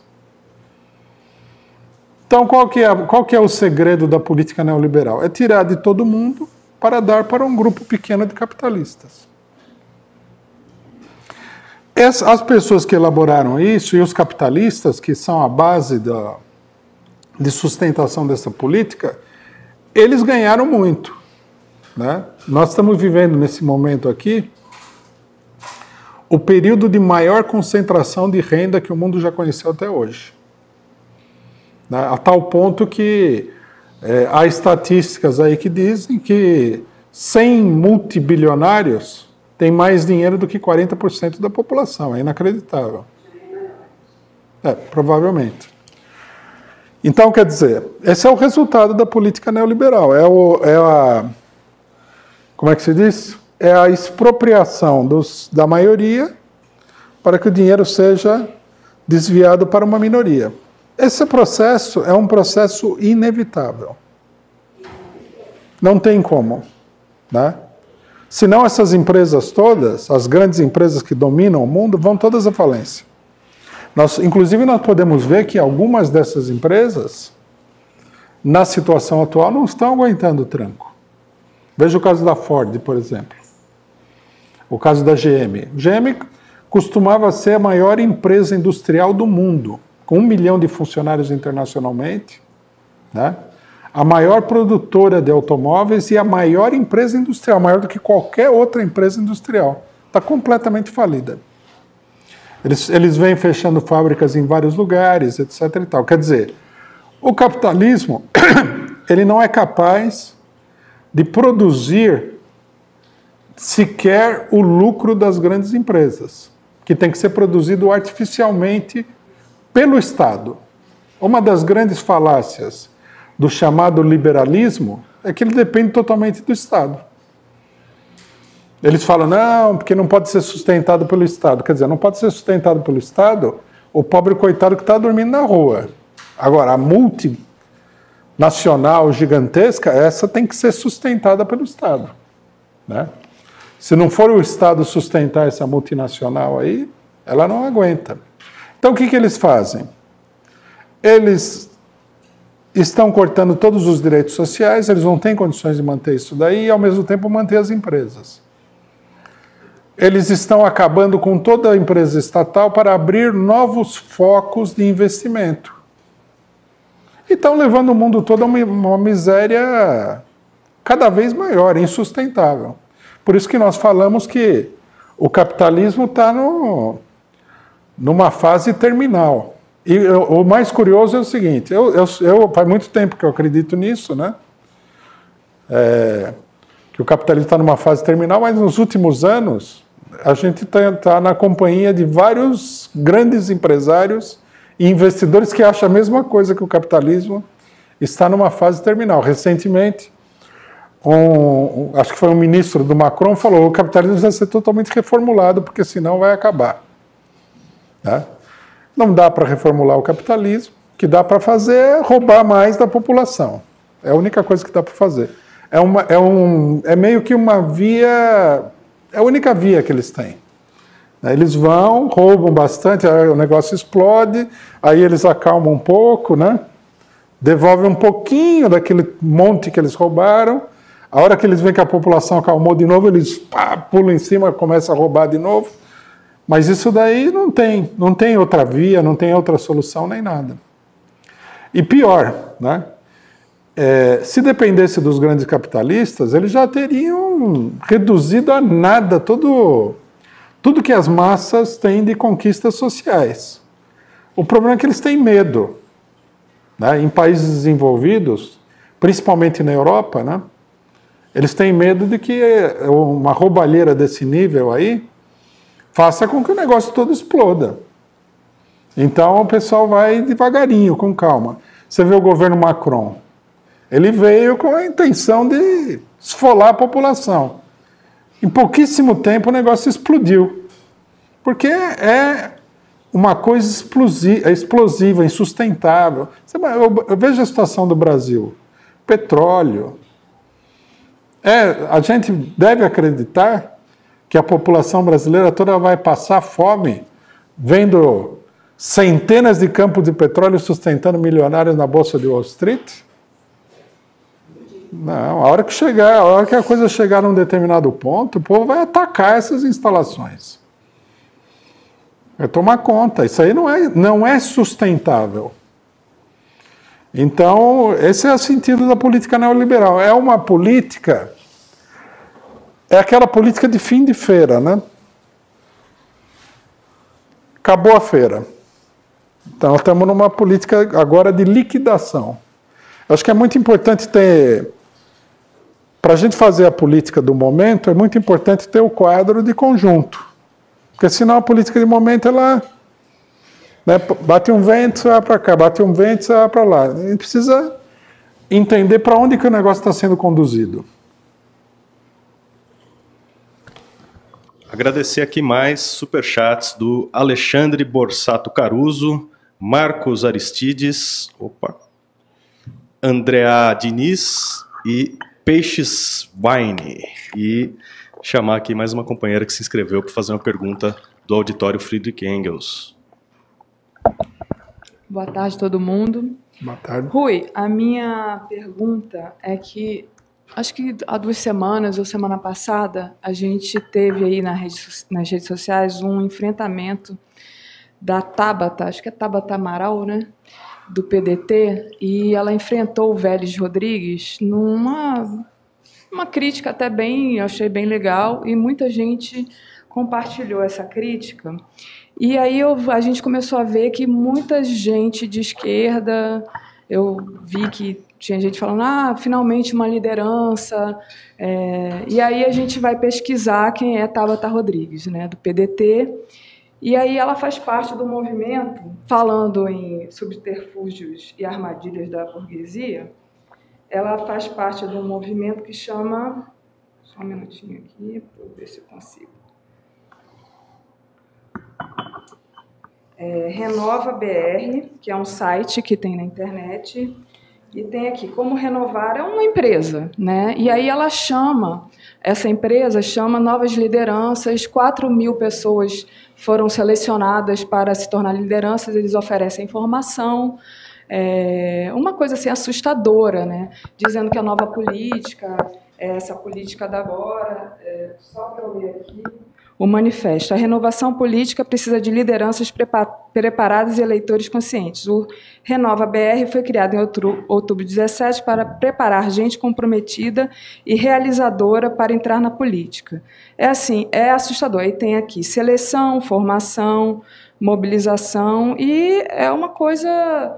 Então, qual que é o segredo da política neoliberal? É tirar de todo mundo para dar para um grupo pequeno de capitalistas. As pessoas que elaboraram isso e os capitalistas, que são a base de sustentação dessa política, eles ganharam muito, né? Nós estamos vivendo nesse momento aqui o período de maior concentração de renda que o mundo já conheceu até hoje. A tal ponto que há estatísticas aí que dizem que 100 multibilionários têm mais dinheiro do que 40% da população. É inacreditável. Provavelmente. Então, quer dizer, esse é o resultado da política neoliberal. Como é que se diz? É a expropriação da maioria para que o dinheiro seja desviado para uma minoria. Esse processo é um processo inevitável. Não tem como, né? Senão essas empresas todas, as grandes empresas que dominam o mundo, vão todas à falência. Inclusive, nós podemos ver que algumas dessas empresas, na situação atual, não estão aguentando o tranco. Veja o caso da Ford, por exemplo. O caso da GM. GM costumava ser a maior empresa industrial do mundo, com 1 milhão de funcionários internacionalmente, né? A maior produtora de automóveis e a maior empresa industrial, maior do que qualquer outra empresa industrial. Está completamente falida. Eles vêm fechando fábricas em vários lugares, etc. e tal. Quer dizer, o capitalismo ele não é capaz de produzir sequer o lucro das grandes empresas, que tem que ser produzido artificialmente pelo Estado. Uma das grandes falácias do chamado liberalismo é que ele depende totalmente do Estado. Eles falam, não, porque não pode ser sustentado pelo Estado. Quer dizer, não pode ser sustentado pelo Estado o pobre coitado que está dormindo na rua. Agora, a multinacional gigantesca, essa tem que ser sustentada pelo Estado, né? Se não for o Estado sustentar essa multinacional aí, ela não aguenta. Então, o que eles fazem? Eles estão cortando todos os direitos sociais, eles não têm condições de manter isso daí e, ao mesmo tempo, manter as empresas. Eles estão acabando com toda a empresa estatal para abrir novos focos de investimento. E estão levando o mundo todo a uma miséria cada vez maior, insustentável. Por isso que nós falamos que o capitalismo está numa fase terminal. E o mais curioso é o seguinte, faz muito tempo que eu acredito nisso, né? Que o capitalismo está numa fase terminal, mas nos últimos anos a gente está na companhia de vários grandes empresários e investidores que acham a mesma coisa, que o capitalismo está numa fase terminal. Recentemente, acho que foi um ministro do Macron, falou: o capitalismo vai ser totalmente reformulado, porque senão vai acabar. Né? Não dá para reformular o capitalismo, o que dá para fazer é roubar mais da população. É a única coisa que dá para fazer. É meio que uma via, é a única via que eles têm. Eles vão, roubam bastante, aí o negócio explode, aí eles acalmam um pouco, né? Devolvem um pouquinho daquele monte que eles roubaram. A hora que eles veem que a população acalmou de novo, eles pulam em cima e começam a roubar de novo. Mas isso daí não tem outra via, não tem outra solução nem nada. E pior, né? Se dependesse dos grandes capitalistas, eles já teriam reduzido a nada tudo que as massas têm de conquistas sociais. O problema é que eles têm medo. Né? Em países desenvolvidos, principalmente na Europa, né? Eles têm medo de que uma roubalheira desse nível aí faça com que o negócio todo exploda. Então o pessoal vai devagarinho, com calma. Você vê o governo Macron, ele veio com a intenção de esfolar a população. Em pouquíssimo tempo o negócio explodiu, porque é uma coisa explosiva, insustentável. Eu vejo a situação do Brasil. Petróleo. A gente deve acreditar que a população brasileira toda vai passar fome vendo centenas de campos de petróleo sustentando milionários na Bolsa de Wall Street? Não, a hora que a coisa chegar num determinado ponto, o povo vai atacar essas instalações. Vai tomar conta. Isso aí não é sustentável. Então, esse é o sentido da política neoliberal. É uma política... É aquela política de fim de feira, né? Acabou a feira. Então, estamos numa política agora de liquidação. Acho que é muito importante ter... Para a gente fazer a política do momento, é muito importante ter o quadro de conjunto. Porque senão a política de momento, Né? Bate um vento, você vai para cá, bate um vento, você vai para lá. A gente precisa entender para onde que o negócio está sendo conduzido. Agradecer aqui mais superchats do Alexandre Borsato Caruso, Marcos Aristides, Andrea Diniz e Peixes Wine. E chamar aqui mais uma companheira que se inscreveu para fazer uma pergunta do auditório Friedrich Engels. Boa tarde, todo mundo. Boa tarde. Rui, a minha pergunta é que, acho que há 2 semanas ou semana passada, a gente teve aí nas redes sociais um enfrentamento da Tabata, acho que é Tabata Amaral, né? Do PDT, e ela enfrentou o Vélez Rodrigues numa crítica até bem, eu achei bem legal, e muita gente compartilhou essa crítica. E aí a gente começou a ver que muita gente de esquerda, eu vi que tinha gente falando, finalmente uma liderança, e aí a gente vai pesquisar quem é Tabata Rodrigues, né, do PDT, e aí ela faz parte do movimento, falando em subterfúgios e armadilhas da burguesia, ela faz parte de um movimento que chama, só um minutinho aqui, para eu ver se eu consigo, Renova BR, que é um site que tem na internet, e tem aqui, como renovar é uma empresa, né? E aí ela essa empresa chama novas lideranças, 4.000 pessoas foram selecionadas para se tornar lideranças, eles oferecem formação, uma coisa assim assustadora, né? Dizendo que a nova política, essa política da agora, só para eu ler aqui, o manifesto. A renovação política precisa de lideranças preparadas e eleitores conscientes. O Renova BR foi criado em outubro de 2017 para preparar gente comprometida e realizadora para entrar na política. É assustador. Aí tem aqui seleção, formação, mobilização, e é uma coisa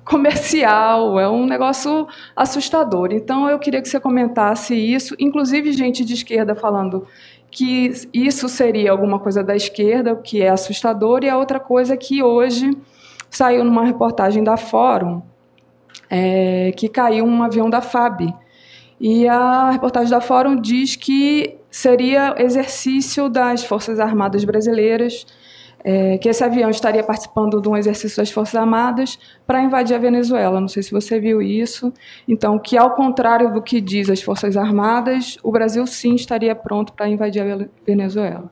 comercial, é um negócio assustador. Então, eu queria que você comentasse isso, inclusive gente de esquerda falando que isso seria alguma coisa da esquerda, o que é assustador, e a outra coisa que hoje saiu numa reportagem da Fórum, que caiu um avião da FAB. E a reportagem da Fórum diz que seria exercício das Forças Armadas Brasileiras, que esse avião estaria participando de um exercício das Forças Armadas para invadir a Venezuela. Não sei se você viu isso. Então, que ao contrário do que diz as Forças Armadas, o Brasil sim estaria pronto para invadir a Venezuela.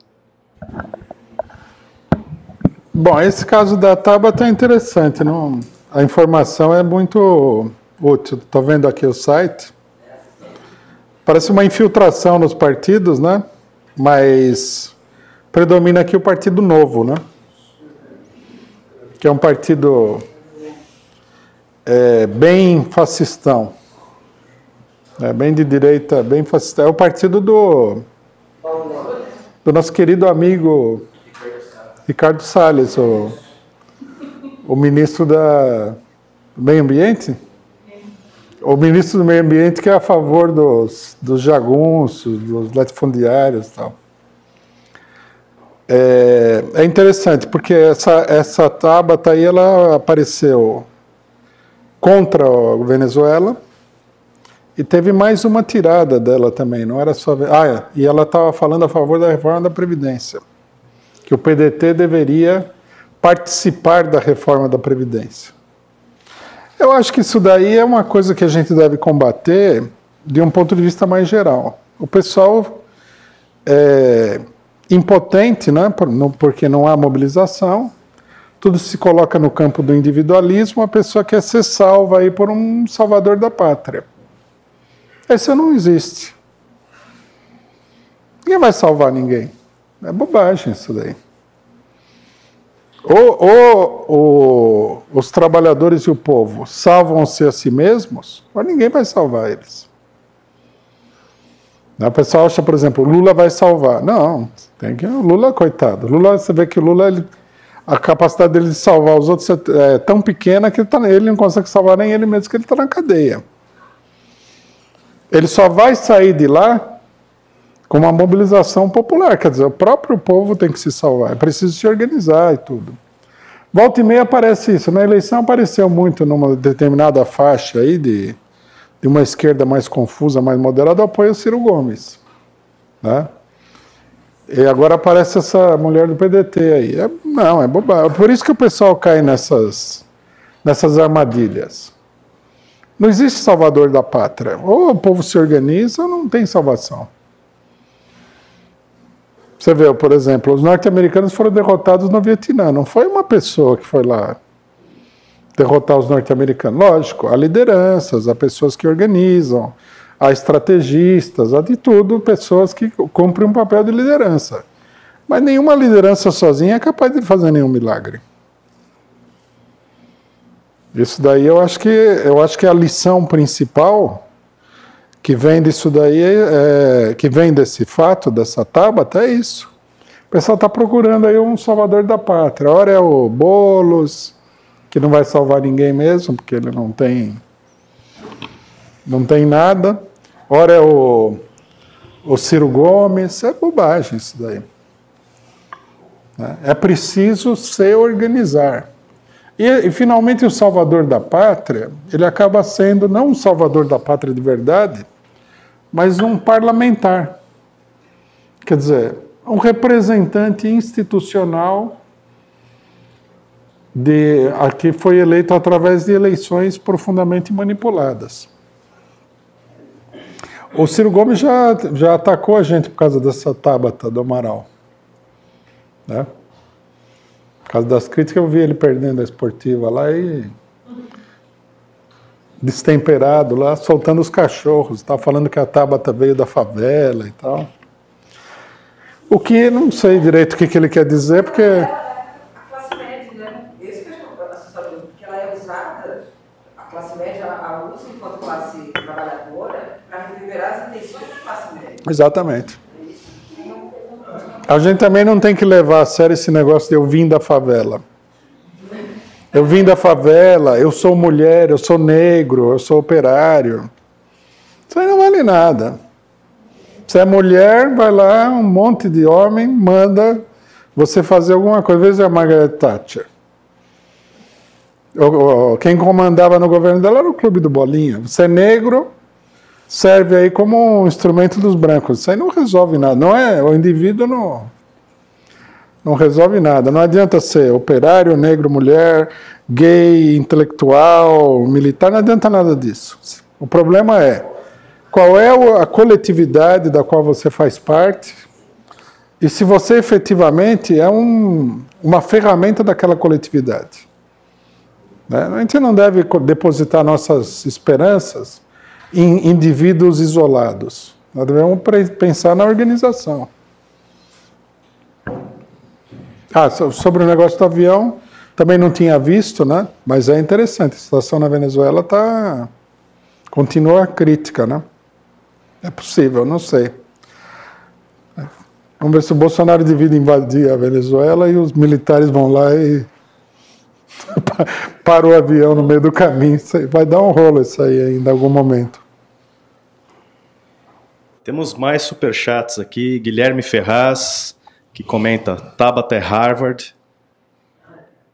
Bom, esse caso da Tabata é interessante, não? A informação é muito útil. Estou vendo aqui o site. Parece uma infiltração nos partidos, né? Mas predomina aqui o Partido Novo, né? Que é um partido bem fascistão. Bem de direita, bem fascista. É o partido do nosso querido amigo Ricardo Salles, o ministro do Meio Ambiente. O ministro do Meio Ambiente que é a favor dos jagunços, dos latifundiários e tal. É interessante, porque essa Tabata aí, ela apareceu contra a Venezuela e teve mais uma tirada dela também, não era só... e ela estava falando a favor da reforma da Previdência, que o PDT deveria participar da reforma da Previdência. Eu acho que isso daí é uma coisa que a gente deve combater de um ponto de vista mais geral. O pessoal impotente, né, porque não há mobilização, tudo se coloca no campo do individualismo, a pessoa quer ser salva aí por um salvador da pátria. Esse não existe. Ninguém vai salvar ninguém. É bobagem isso daí. Ou os trabalhadores e o povo salvam-se a si mesmos, mas ninguém vai salvar eles. O pessoal acha, por exemplo, o Lula vai salvar. Não, o Lula, coitado. Você vê que o Lula, a capacidade dele de salvar os outros é tão pequena que ele não consegue salvar nem ele mesmo, que ele está na cadeia. Ele só vai sair de lá com uma mobilização popular. Quer dizer, o próprio povo tem que se salvar. É preciso se organizar e tudo. Volta e meia aparece isso. Na eleição apareceu muito numa determinada faixa aí de uma esquerda mais confusa, mais moderada, apoia o Ciro Gomes. Né? E agora aparece essa mulher do PDT aí. Não, é bobagem. Por isso que o pessoal cai nessas armadilhas. Não existe salvador da pátria. Ou o povo se organiza ou não tem salvação. Você vê, por exemplo, os norte-americanos foram derrotados no Vietnã. Não foi uma pessoa que foi lá derrotar os norte-americanos. Lógico, há lideranças, há pessoas que organizam, há estrategistas, há de tudo, pessoas que cumprem um papel de liderança. Mas nenhuma liderança sozinha é capaz de fazer nenhum milagre. Isso daí eu acho que a lição principal que vem disso daí, que vem desse fato, dessa Tabata, é isso. O pessoal está procurando aí um salvador da pátria. Ora é o Boulos, que não vai salvar ninguém mesmo, porque ele não tem nada. Ora é o Ciro Gomes. É bobagem isso daí. É preciso se organizar. E finalmente o salvador da pátria, ele acaba sendo não um salvador da pátria de verdade, mas um parlamentar. Quer dizer, um representante institucional que foi eleito através de eleições profundamente manipuladas. O Ciro Gomes já atacou a gente por causa dessa Tabata do Amaral. Né? Por causa das críticas, eu vi ele perdendo a esportiva lá e destemperado lá, soltando os cachorros. Estava falando que a Tabata veio da favela e tal. O que não sei direito o que ele quer dizer, porque... A classe média, né? Esse que é assustador, porque ela é usada, a classe média, a usa enquanto classe trabalhadora, para recuperar as intenções da classe média. Exatamente. A gente também não tem que levar a sério esse negócio de eu vim da favela. Eu vim da favela, eu sou mulher, eu sou negro, eu sou operário. Isso aí não vale nada. Se é mulher, vai lá, um monte de homem manda você fazer alguma coisa. Às vezes é a Margaret Thatcher. Quem comandava no governo dela era o Clube do Bolinha. Você é negro, serve aí como um instrumento dos brancos. Isso aí não resolve nada. Não é, o indivíduo não resolve nada. Não adianta ser operário, negro, mulher, gay, intelectual, militar, não adianta nada disso. O problema é qual é a coletividade da qual você faz parte e se você efetivamente é uma ferramenta daquela coletividade. Né? A gente não deve depositar nossas esperanças em indivíduos isolados. Nós devemos pensar na organização. Sobre o negócio do avião, também não tinha visto, né? Mas é interessante. A situação na Venezuela continua crítica, né? É possível, não sei. Vamos ver se o Bolsonaro divide invadir a Venezuela e os militares vão lá e para o avião no meio do caminho. Vai dar um rolo isso aí em algum momento. Temos mais superchats aqui. Guilherme Ferraz, que comenta Tabata é Harvard.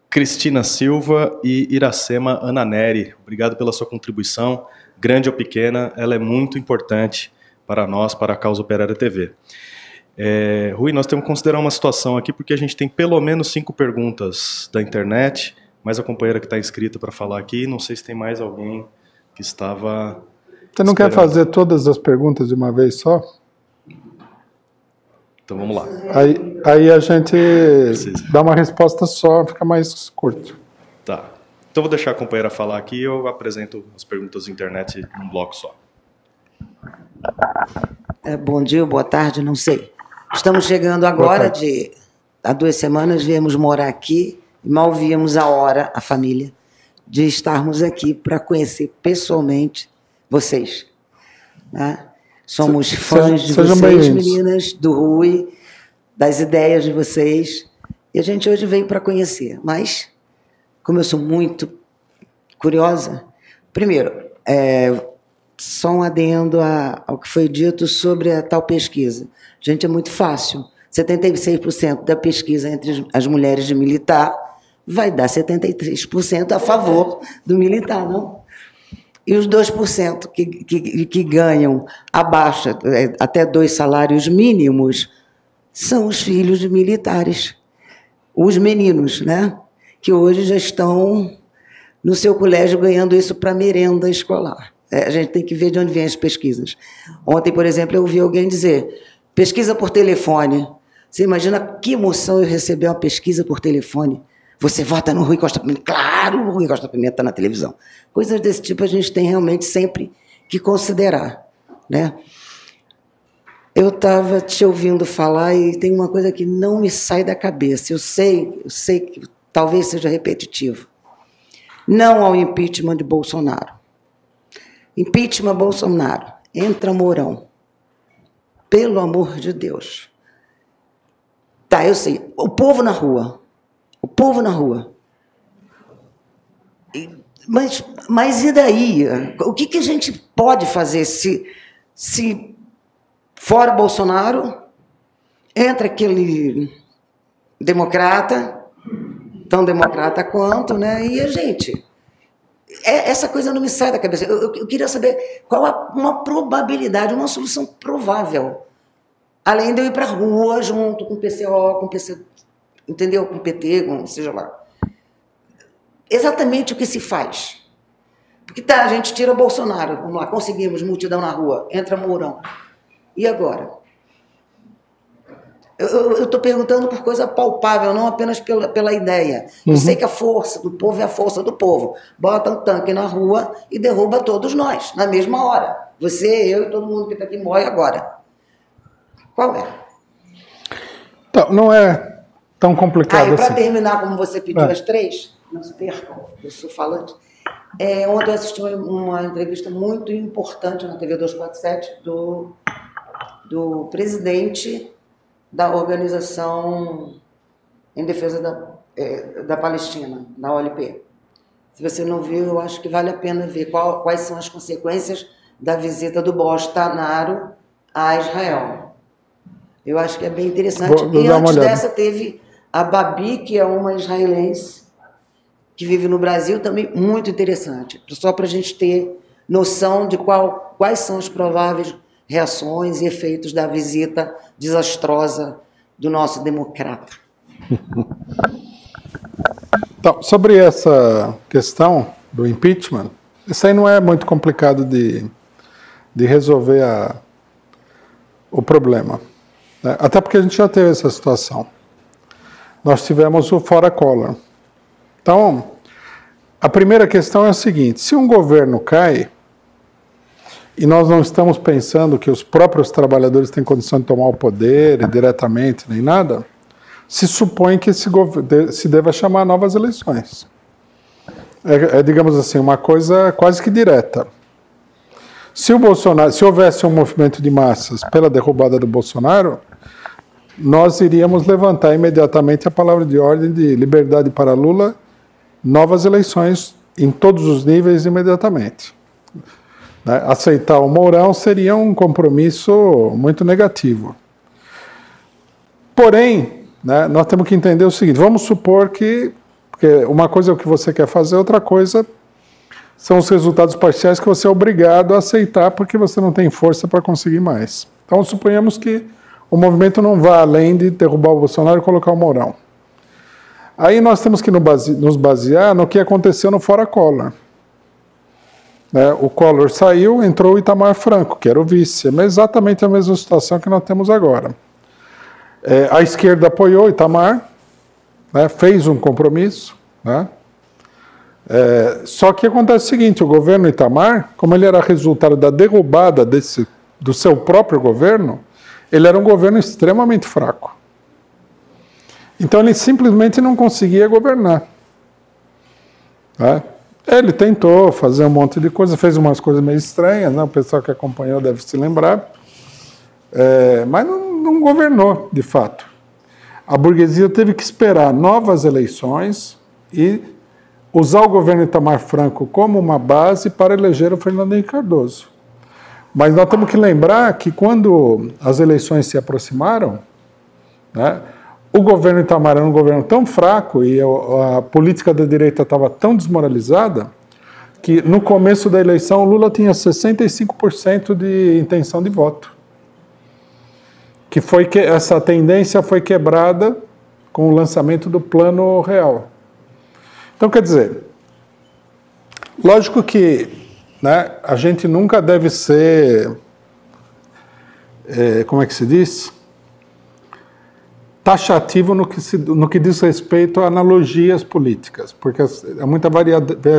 Cristina Silva e Iracema Ananeri. Obrigado pela sua contribuição. Grande ou pequena, ela é muito importante para nós, para a Causa Operária TV. Rui, nós temos que considerar uma situação aqui, porque a gente tem pelo menos 5 perguntas da internet, mais a companheira que está inscrita para falar aqui, não sei se tem mais alguém que estava... Você não quer fazer todas as perguntas de uma vez só? Então vamos lá. Aí a gente dá uma resposta só, fica mais curto. Tá. Então vou deixar a companheira falar aqui e eu apresento as perguntas da internet num bloco só. Bom dia, boa tarde, não sei. Estamos chegando agora há 2 semanas, viemos morar aqui e mal víamos a hora, a família, de estarmos aqui para conhecer pessoalmente vocês. Né? Somos fãs de vocês, meninas, do Rui, das ideias de vocês. E a gente hoje veio para conhecer. Mas, como eu sou muito curiosa, primeiro, só um adendo ao que foi dito sobre a tal pesquisa. Gente, é muito fácil. 76% da pesquisa entre as mulheres de militar vai dar 73% a favor do militar, não? E os 2% que ganham abaixo, até 2 salários mínimos, são os filhos de militares. Os meninos, né? Que hoje já estão no seu colégio ganhando isso para merenda escolar. A gente tem que ver de onde vêm as pesquisas. Ontem, por exemplo, eu ouvi alguém dizer, pesquisa por telefone. Você imagina que emoção eu receber uma pesquisa por telefone. Você vota no Rui Costa Pimenta? Claro, o Rui Costa Pimenta está na televisão. Coisas desse tipo a gente tem realmente sempre que considerar, né? Eu estava te ouvindo falar e tem uma coisa que não me sai da cabeça. Eu sei que talvez seja repetitivo. Não ao impeachment de Bolsonaro. Impeachment Bolsonaro. Entra Mourão. Pelo amor de Deus. Tá, eu sei. O povo na rua. O povo na rua. Mas e daí? O que a gente pode fazer se fora Bolsonaro, entra aquele democrata, tão democrata quanto, né? E a gente... essa coisa não me sai da cabeça. Eu queria saber qual uma probabilidade, uma solução provável. Além de eu ir para a rua junto com o PCO, com o PC, entendeu? Com o PT, com seja lá. Exatamente o que se faz. Porque tá, a gente tira Bolsonaro, vamos lá, conseguimos multidão na rua, entra Mourão. E agora? Eu estou perguntando por coisa palpável, não apenas pela ideia. Eu sei que a força do povo é a força do povo. Bota um tanque na rua e derruba todos nós, na mesma hora. Você, eu e todo mundo que está aqui morre agora. Qual é? Então, não é tão complicado assim. Para terminar, como você pediu as 3, não se percam, eu sou falante. Ontem eu assisti uma entrevista muito importante na TV 247 do presidente da Organização em Defesa da Palestina, da OLP. Se você não viu, eu acho que vale a pena ver quais são as consequências da visita do Bolsonaro a Israel. Eu acho que é bem interessante. E antes dessa teve a Babi, que é uma israelense, que vive no Brasil, também muito interessante. Só para a gente ter noção de quais são as prováveis reações e efeitos da visita desastrosa do nosso democrata. Então, sobre essa questão do impeachment, isso aí não é muito complicado de resolver o problema, né? Até porque a gente já teve essa situação. Nós tivemos o fora Collor. Então, a primeira questão é a seguinte: se um governo cai, e nós não estamos pensando que os próprios trabalhadores têm condição de tomar o poder diretamente, nem nada, se supõe que se deva chamar novas eleições. Digamos assim, uma coisa quase que direta. Se houvesse um movimento de massas pela derrubada do Bolsonaro, nós iríamos levantar imediatamente a palavra de ordem de liberdade para Lula, novas eleições em todos os níveis imediatamente. Aceitar o Mourão seria um compromisso muito negativo. Porém, né, nós temos que entender o seguinte: vamos supor que, porque uma coisa é o que você quer fazer, outra coisa são os resultados parciais que você é obrigado a aceitar porque você não tem força para conseguir mais. Então, suponhamos que o movimento não vá além de derrubar o Bolsonaro e colocar o Mourão. Aí nós temos que nos basear no que aconteceu no fora Collor. O Collor saiu, entrou o Itamar Franco, que era o vice. É exatamente a mesma situação que nós temos agora. A esquerda apoiou o Itamar, né, fez um compromisso. Né, só que acontece o seguinte: o governo Itamar, como ele era resultado da derrubada do seu próprio governo, ele era um governo extremamente fraco. Então ele simplesmente não conseguia governar. Né? Ele tentou fazer um monte de coisa, fez umas coisas meio estranhas, né? O pessoal que acompanhou deve se lembrar, mas não governou, de fato. A burguesia teve que esperar novas eleições e usar o governo Itamar Franco como uma base para eleger o Fernando Henrique Cardoso. Mas nós temos que lembrar que quando as eleições se aproximaram, né, o governo Itamar era um governo tão fraco e a política da direita estava tão desmoralizada que no começo da eleição o Lula tinha 65% de intenção de voto. Essa tendência foi quebrada com o lançamento do Plano Real. Então, quer dizer, lógico que, né, a gente nunca deve ser, como é que se diz? Taxativo no que diz respeito a analogias políticas, porque há muita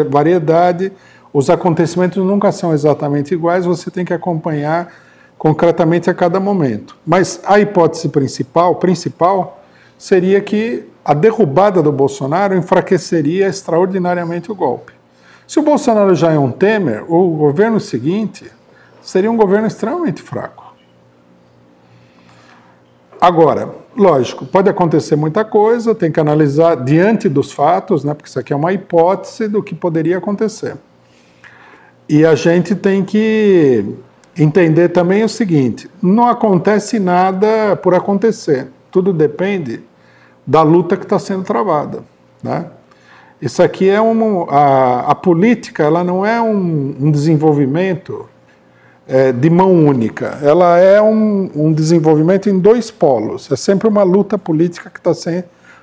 variedade, os acontecimentos nunca são exatamente iguais, você tem que acompanhar concretamente a cada momento. Mas a hipótese principal seria que a derrubada do Bolsonaro enfraqueceria extraordinariamente o golpe. Se o Bolsonaro já é um Temer, o governo seguinte seria um governo extremamente fraco. Agora, lógico, pode acontecer muita coisa, tem que analisar diante dos fatos, né, porque isso aqui é uma hipótese do que poderia acontecer. E a gente tem que entender também o seguinte, não acontece nada por acontecer, tudo depende da luta que está sendo travada, né? Isso aqui é a política, ela não é um desenvolvimento de mão única, ela é um desenvolvimento em dois polos, é sempre uma luta política que está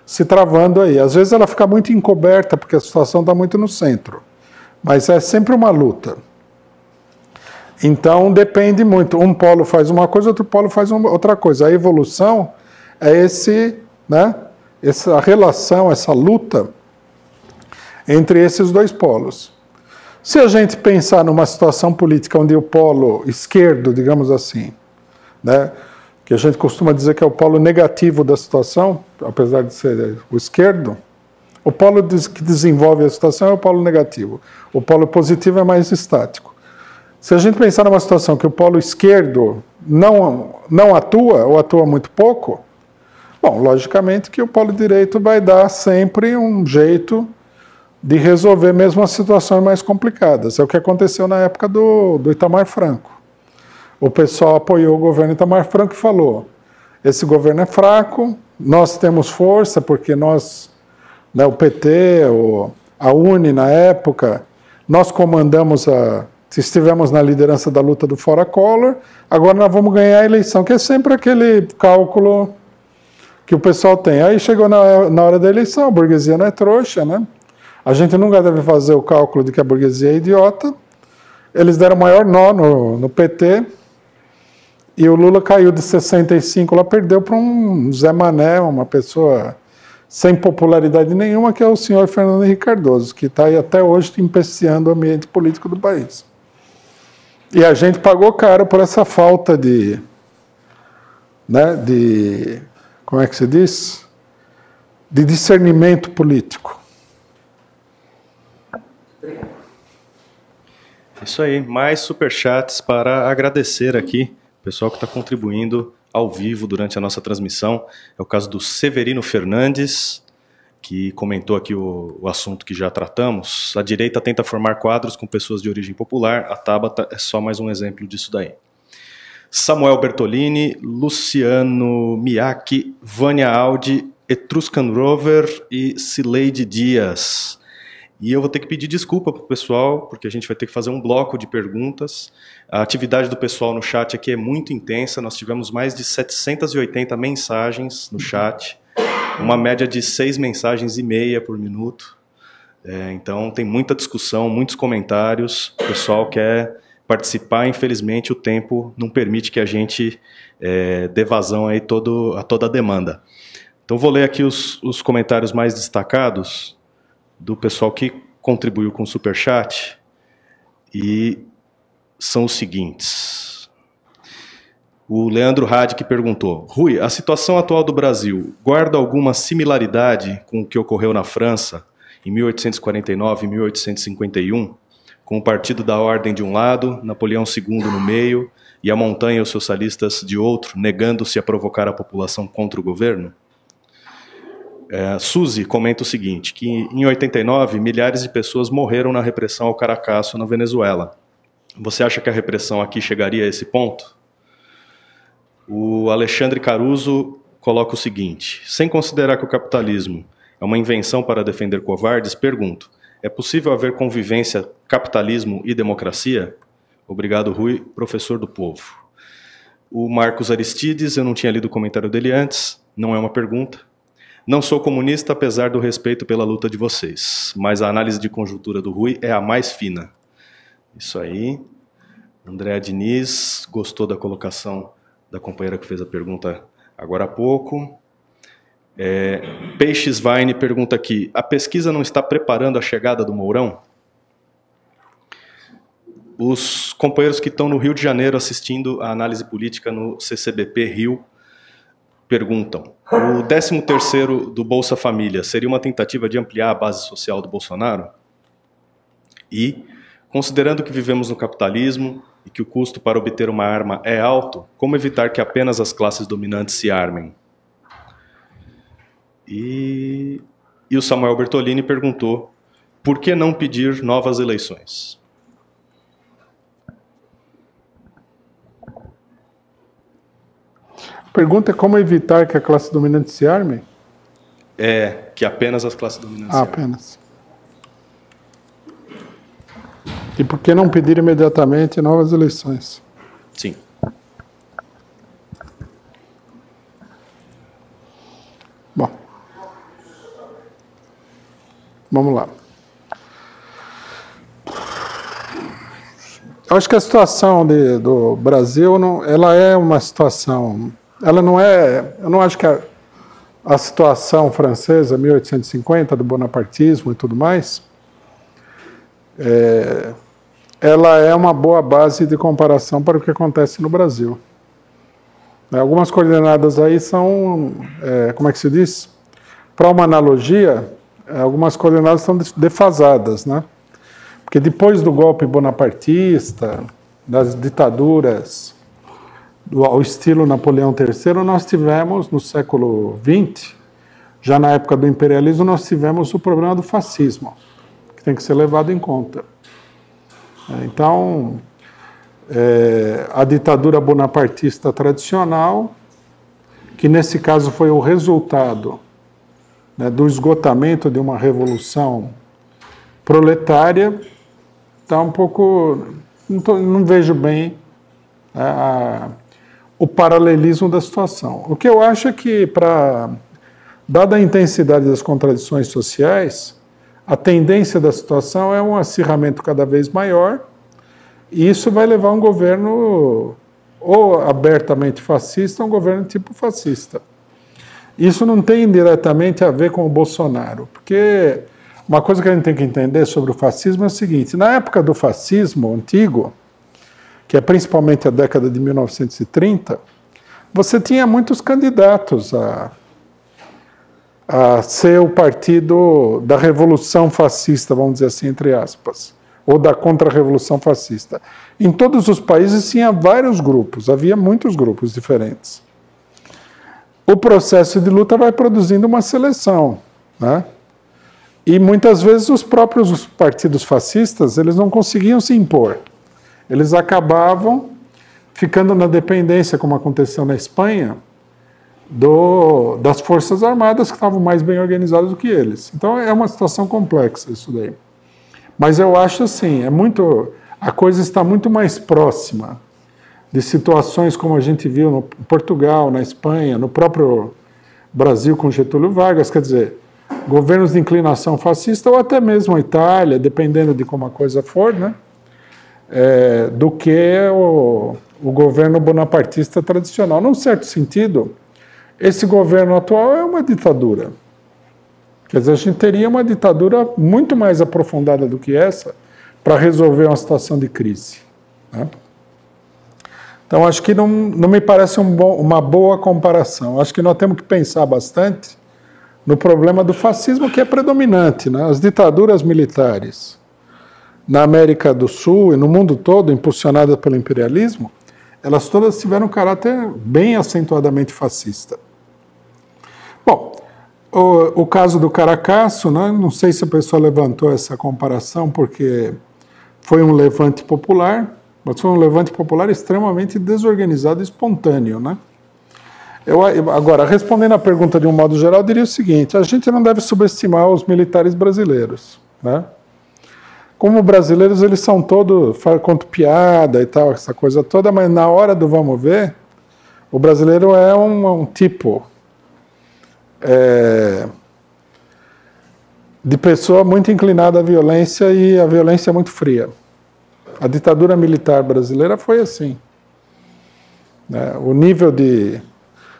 se travando aí. Às vezes ela fica muito encoberta, porque a situação está muito no centro, mas é sempre uma luta. Então depende muito, um polo faz uma coisa, outro polo faz outra coisa. A evolução é né, essa relação, essa luta entre esses dois polos. Se a gente pensar numa situação política onde o polo esquerdo, digamos assim, né, que a gente costuma dizer que é o polo negativo da situação, apesar de ser o esquerdo, o polo que desenvolve a situação é o polo negativo. O polo positivo é mais estático. Se a gente pensar numa situação que o polo esquerdo não atua, ou atua muito pouco, bom, logicamente que o polo direito vai dar sempre um jeito de resolver mesmo as situações mais complicadas. É o que aconteceu na época do Itamar Franco. O pessoal apoiou o governo Itamar Franco e falou, esse governo é fraco, nós temos força, porque nós, né, o PT, a UNE na época, nós comandamos estivemos na liderança da luta do Fora Collor, agora nós vamos ganhar a eleição, que é sempre aquele cálculo que o pessoal tem. Aí chegou na hora da eleição, a burguesia não é trouxa, né? A gente nunca deve fazer o cálculo de que a burguesia é idiota. Eles deram maior nó no PT, e o Lula caiu de 65, lá perdeu para um Zé Mané, uma pessoa sem popularidade nenhuma, que é o senhor Fernando Henrique Cardoso, que está aí até hoje empesteando o ambiente político do país. E a gente pagou caro por essa falta né, como é que se diz? De discernimento político. Isso aí, mais superchats para agradecer aqui o pessoal que está contribuindo ao vivo durante a nossa transmissão. É o caso do Severino Fernandes, que comentou aqui o assunto que já tratamos. A direita tenta formar quadros com pessoas de origem popular, a Tabata é só mais um exemplo disso daí. Samuel Bertolini, Luciano Miyake, Vânia Aldi, Etruscan Rover e Cileide Dias. E eu vou ter que pedir desculpa para o pessoal, porque a gente vai ter que fazer um bloco de perguntas. A atividade do pessoal no chat aqui é muito intensa, nós tivemos mais de 780 mensagens no chat, uma média de 6 mensagens e meia por minuto. Então tem muita discussão, muitos comentários, o pessoal quer participar, infelizmente o tempo não permite que a gente dê vazão aí a toda a demanda. Então vou ler aqui os comentários mais destacados do pessoal que contribuiu com o Superchat, e são os seguintes. O Leandro Radic perguntou: Rui, a situação atual do Brasil guarda alguma similaridade com o que ocorreu na França em 1849 e 1851, com o Partido da Ordem de um lado, Napoleão II no meio e a montanha e os socialistas de outro, negando-se a provocar a população contra o governo? Suzy comenta o seguinte, que em 89 milhares de pessoas morreram na repressão ao Caracaço na Venezuela. Você acha que a repressão aqui chegaria a esse ponto? O Alexandre Caruso coloca o seguinte: sem considerar que o capitalismo é uma invenção para defender covardes, pergunto, é possível haver convivência, capitalismo e democracia? Obrigado, Rui, professor do povo. O Marcos Aristides, eu não tinha lido o comentário dele antes, não é uma pergunta. Não sou comunista, apesar do respeito pela luta de vocês, mas a análise de conjuntura do Rui é a mais fina. Isso aí. Andréa Diniz, gostou da colocação da companheira que fez a pergunta agora há pouco. Peixes Vaine pergunta aqui, a pesquisa não está preparando a chegada do Mourão? Os companheiros que estão no Rio de Janeiro assistindo a análise política no CCBP Rio perguntam, o 13º do Bolsa Família seria uma tentativa de ampliar a base social do Bolsonaro? E, considerando que vivemos no capitalismo e que o custo para obter uma arma é alto, como evitar que apenas as classes dominantes se armem? E o Samuel Bertolini perguntou, por que não pedir novas eleições? A pergunta é como evitar que a classe dominante se arme? Que apenas as classes dominantes se armem. Apenas. E por que não pedir imediatamente novas eleições? Sim. Bom. Vamos lá. Eu acho que a situação do Brasil, ela é uma situação... Ela não é... Eu não acho que a situação francesa, 1850, do bonapartismo e tudo mais... ela é uma boa base de comparação para o que acontece no Brasil. Algumas coordenadas aí são, como é que se diz? Para uma analogia, algumas coordenadas estão defasadas, né? Porque depois do golpe bonapartista, das ditaduras, ao estilo Napoleão III, nós tivemos, no século XX, já na época do imperialismo, nós tivemos o problema do fascismo, que tem que ser levado em conta. Então, a ditadura bonapartista tradicional, que nesse caso foi o resultado, né, do esgotamento de uma revolução proletária, está um pouco... Não vejo bem o paralelismo da situação. O que eu acho é que, dada a intensidade das contradições sociais, a tendência da situação é um acirramento cada vez maior, e isso vai levar um governo ou abertamente fascista ou um governo tipo fascista. Isso não tem diretamente a ver com o Bolsonaro, porque uma coisa que a gente tem que entender sobre o fascismo é o seguinte, na época do fascismo antigo, que é principalmente a década de 1930, você tinha muitos candidatos a ser o partido da revolução fascista, vamos dizer assim, entre aspas, ou da contra-revolução fascista. Em todos os países tinha vários grupos, havia muitos grupos diferentes. O processo de luta vai produzindo uma seleção, né? E muitas vezes os próprios partidos fascistas, eles não conseguiam se impor. Eles acabavam ficando na dependência, como aconteceu na Espanha, das Forças Armadas, que estavam mais bem organizadas do que eles. Então é uma situação complexa isso daí. Mas eu acho assim, a coisa está muito mais próxima de situações como a gente viu no Portugal, na Espanha, no próprio Brasil com Getúlio Vargas, quer dizer, governos de inclinação fascista, ou até mesmo a Itália, dependendo de como a coisa for, né? Do que o governo bonapartista tradicional. Num certo sentido, esse governo atual é uma ditadura. Quer dizer, a gente teria uma ditadura muito mais aprofundada do que essa para resolver uma situação de crise, né? Então, acho que não me parece uma boa comparação. Acho que nós temos que pensar bastante no problema do fascismo, que é predominante, né? As ditaduras militares na América do Sul e no mundo todo, impulsionadas pelo imperialismo, elas todas tiveram um caráter bem acentuadamente fascista. Bom, o caso do Caracasso, né? Não sei se a pessoa levantou essa comparação porque foi um levante popular, mas foi um levante popular extremamente desorganizado e espontâneo, né? Agora, respondendo a pergunta de um modo geral, eu diria o seguinte: a gente não deve subestimar os militares brasileiros, né? Como brasileiros, eles são todos, contam piada e tal, essa coisa toda, mas na hora do vamos ver, o brasileiro é um tipo de pessoa muito inclinada à violência, e a violência é muito fria. A ditadura militar brasileira foi assim, né? O nível de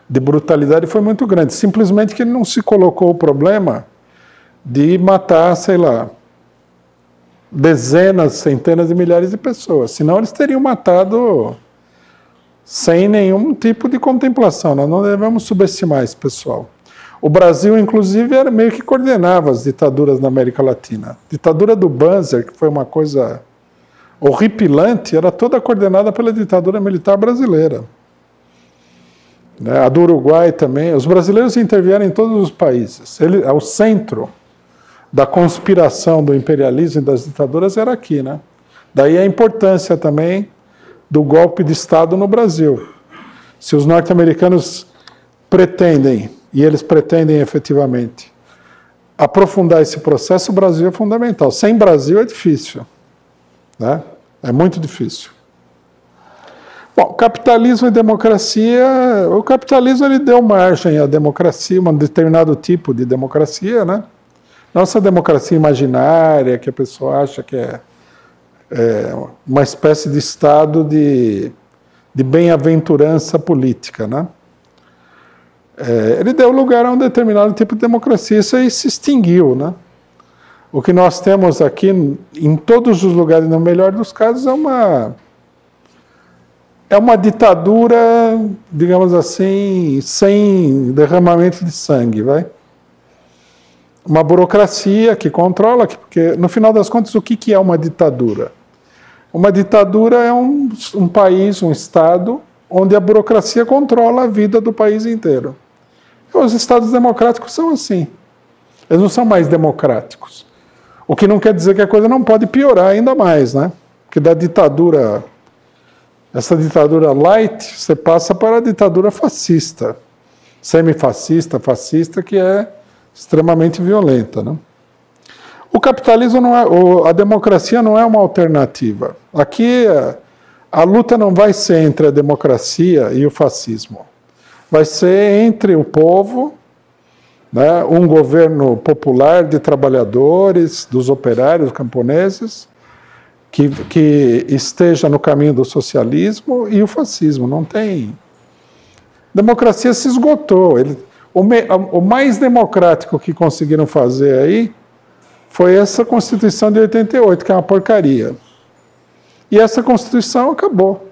brutalidade foi muito grande. Simplesmente que ele não se colocou o problema de matar, sei lá, dezenas, centenas de milhares de pessoas. Senão eles teriam matado sem nenhum tipo de contemplação. Nós não devemos subestimar esse pessoal. O Brasil, inclusive, era meio que coordenava as ditaduras na América Latina. A ditadura do Banzer, que foi uma coisa horripilante, era toda coordenada pela ditadura militar brasileira. A do Uruguai também. Os brasileiros intervieram em todos os países. O centro da conspiração do imperialismo e das ditaduras era aqui, né? Daí a importância também do golpe de Estado no Brasil. Se os norte-americanos pretendem, e eles pretendem efetivamente, aprofundar esse processo, o Brasil é fundamental. Sem Brasil é difícil, né? É muito difícil. Bom, capitalismo e democracia, o capitalismo ele deu margem à democracia, um determinado tipo de democracia, né? Nossa democracia imaginária, que a pessoa acha que é uma espécie de estado de bem-aventurança política, né? Ele deu lugar a um determinado tipo de democracia, isso aí se extinguiu, né? O que nós temos aqui, em todos os lugares, no melhor dos casos, é uma ditadura, digamos assim, sem derramamento de sangue, vai? Uma burocracia que controla, porque, no final das contas, o que é uma ditadura? Uma ditadura é um país, um Estado, onde a burocracia controla a vida do país inteiro. Os Estados democráticos são assim. Eles não são mais democráticos. O que não quer dizer que a coisa não pode piorar ainda mais, né? Porque da ditadura, essa ditadura light, você passa para a ditadura fascista, semifascista, fascista, que é extremamente violenta, né? O capitalismo não é, a democracia não é uma alternativa. Aqui a luta não vai ser entre a democracia e o fascismo. Vai ser entre o povo, né, um governo popular de trabalhadores, dos operários, camponeses, que esteja no caminho do socialismo, e o fascismo. Não tem. A democracia se esgotou. O mais democrático que conseguiram fazer aí foi essa Constituição de 88, que é uma porcaria. E essa Constituição acabou.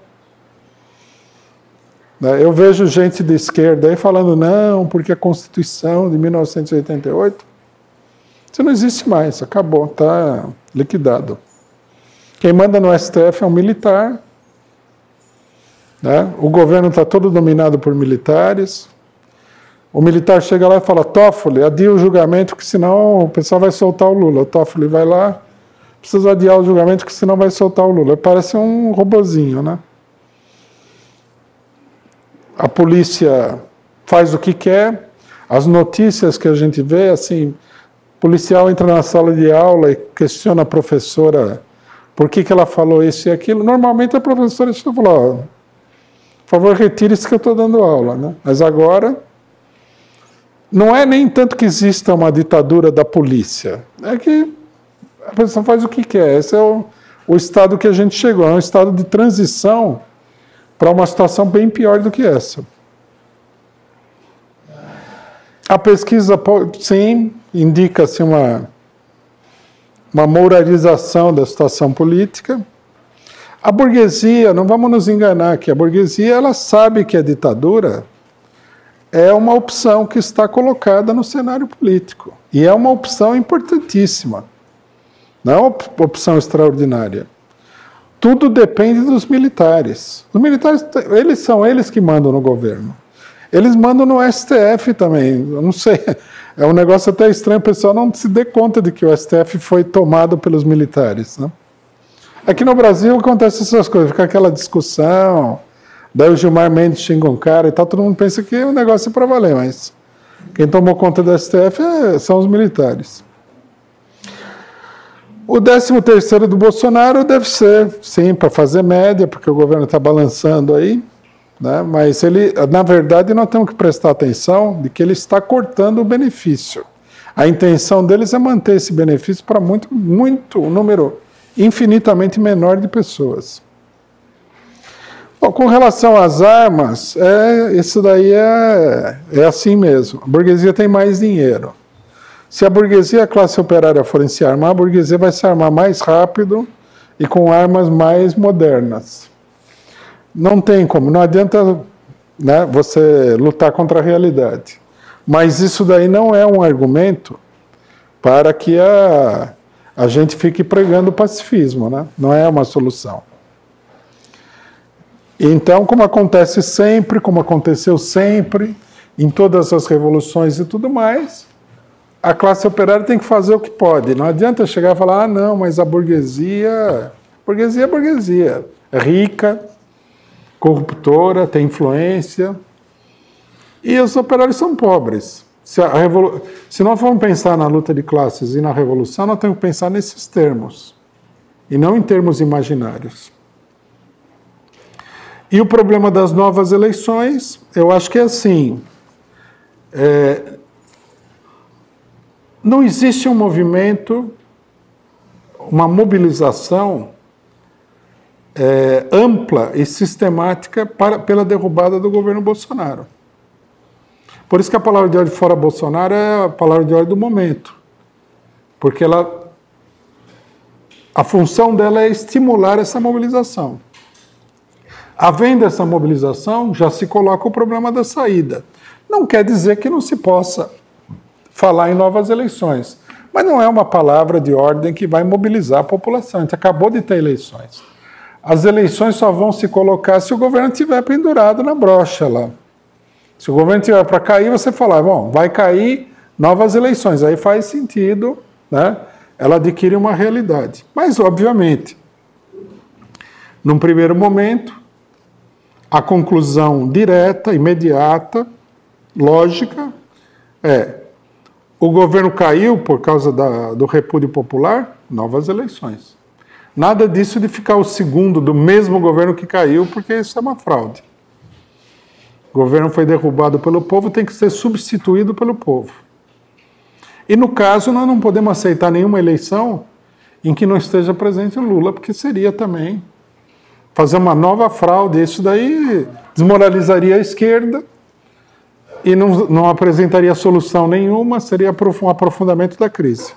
Eu vejo gente de esquerda aí falando, não, porque a Constituição de 1988, isso não existe mais, acabou, está liquidado. Quem manda no STF é um militar, né? O governo está todo dominado por militares. O militar chega lá e fala, Toffoli, adia o julgamento, que senão o pessoal vai soltar o Lula. O Toffoli vai lá, precisa adiar o julgamento, que senão vai soltar o Lula. Parece um robozinho, né? A polícia faz o que quer. As notícias que a gente vê, assim, o policial entra na sala de aula e questiona a professora por que ela falou isso e aquilo. Normalmente a professora só falou, por favor, retire-se que eu estou dando aula, né? Mas agora, não é nem tanto que exista uma ditadura da polícia, é que a pessoa faz o que quer. Esse é o estado que a gente chegou, é um estado de transição para uma situação bem pior do que essa. A pesquisa, sim, indica-se uma moralização da situação política. A burguesia, não vamos nos enganar que a burguesia ela sabe que a ditadura é uma opção que está colocada no cenário político. E é uma opção importantíssima. Não é uma opção extraordinária. Tudo depende dos militares. Os militares, são eles que mandam no governo. Eles mandam no STF também. Eu não sei, é um negócio até estranho, o pessoal não se dê conta de que o STF foi tomado pelos militares, né? Aqui no Brasil acontecem essas coisas, fica aquela discussão, Daí o Gilmar Mendes xinga um cara e tal, todo mundo pensa que o negócio é para valer, mas quem tomou conta do STF são os militares. O 13º do Bolsonaro deve ser, sim, para fazer média, porque o governo está balançando aí, né? Mas ele, na verdade, nós temos que prestar atenção de que ele está cortando o benefício. A intenção deles é manter esse benefício para um número infinitamente menor de pessoas. Bom, com relação às armas, isso daí é assim mesmo. A burguesia tem mais dinheiro. Se a burguesia e a classe operária forem se armar, a burguesia vai se armar mais rápido e com armas mais modernas. Não tem como, não adianta, né, você lutar contra a realidade. Mas isso daí não é um argumento para que a gente fique pregando o pacifismo, né? Não é uma solução. Então, como acontece sempre, como aconteceu sempre, em todas as revoluções e tudo mais, a classe operária tem que fazer o que pode. Não adianta chegar e falar, não, mas a burguesia é burguesia. É rica, corruptora, tem influência. E os operários são pobres. Se nós formos pensar na luta de classes e na revolução, nós temos que pensar nesses termos, e não em termos imaginários. E o problema das novas eleições, eu acho que é assim, não existe um movimento, uma mobilização ampla e sistemática pela derrubada do governo Bolsonaro. Por isso que a palavra de ordem fora Bolsonaro é a palavra de ordem do momento. Porque a função dela é estimular essa mobilização. Havendo essa mobilização, já se coloca o problema da saída. Não quer dizer que não se possa falar em novas eleições, mas não é uma palavra de ordem que vai mobilizar a população. A gente acabou de ter eleições. As eleições só vão se colocar se o governo estiver pendurado na brocha lá. Se o governo estiver para cair, você fala, bom, vai cair, novas eleições. Aí faz sentido, né? Ela adquire uma realidade. Mas, obviamente, num primeiro momento, a conclusão direta, imediata, lógica, o governo caiu por causa do repúdio popular, novas eleições. Nada disso de ficar o segundo do mesmo governo que caiu, porque isso é uma fraude. O governo foi derrubado pelo povo, tem que ser substituído pelo povo. E no caso, nós não podemos aceitar nenhuma eleição em que não esteja presente o Lula, porque seria também fazer uma nova fraude. Isso daí desmoralizaria a esquerda e não apresentaria solução nenhuma, seria um aprofundamento da crise.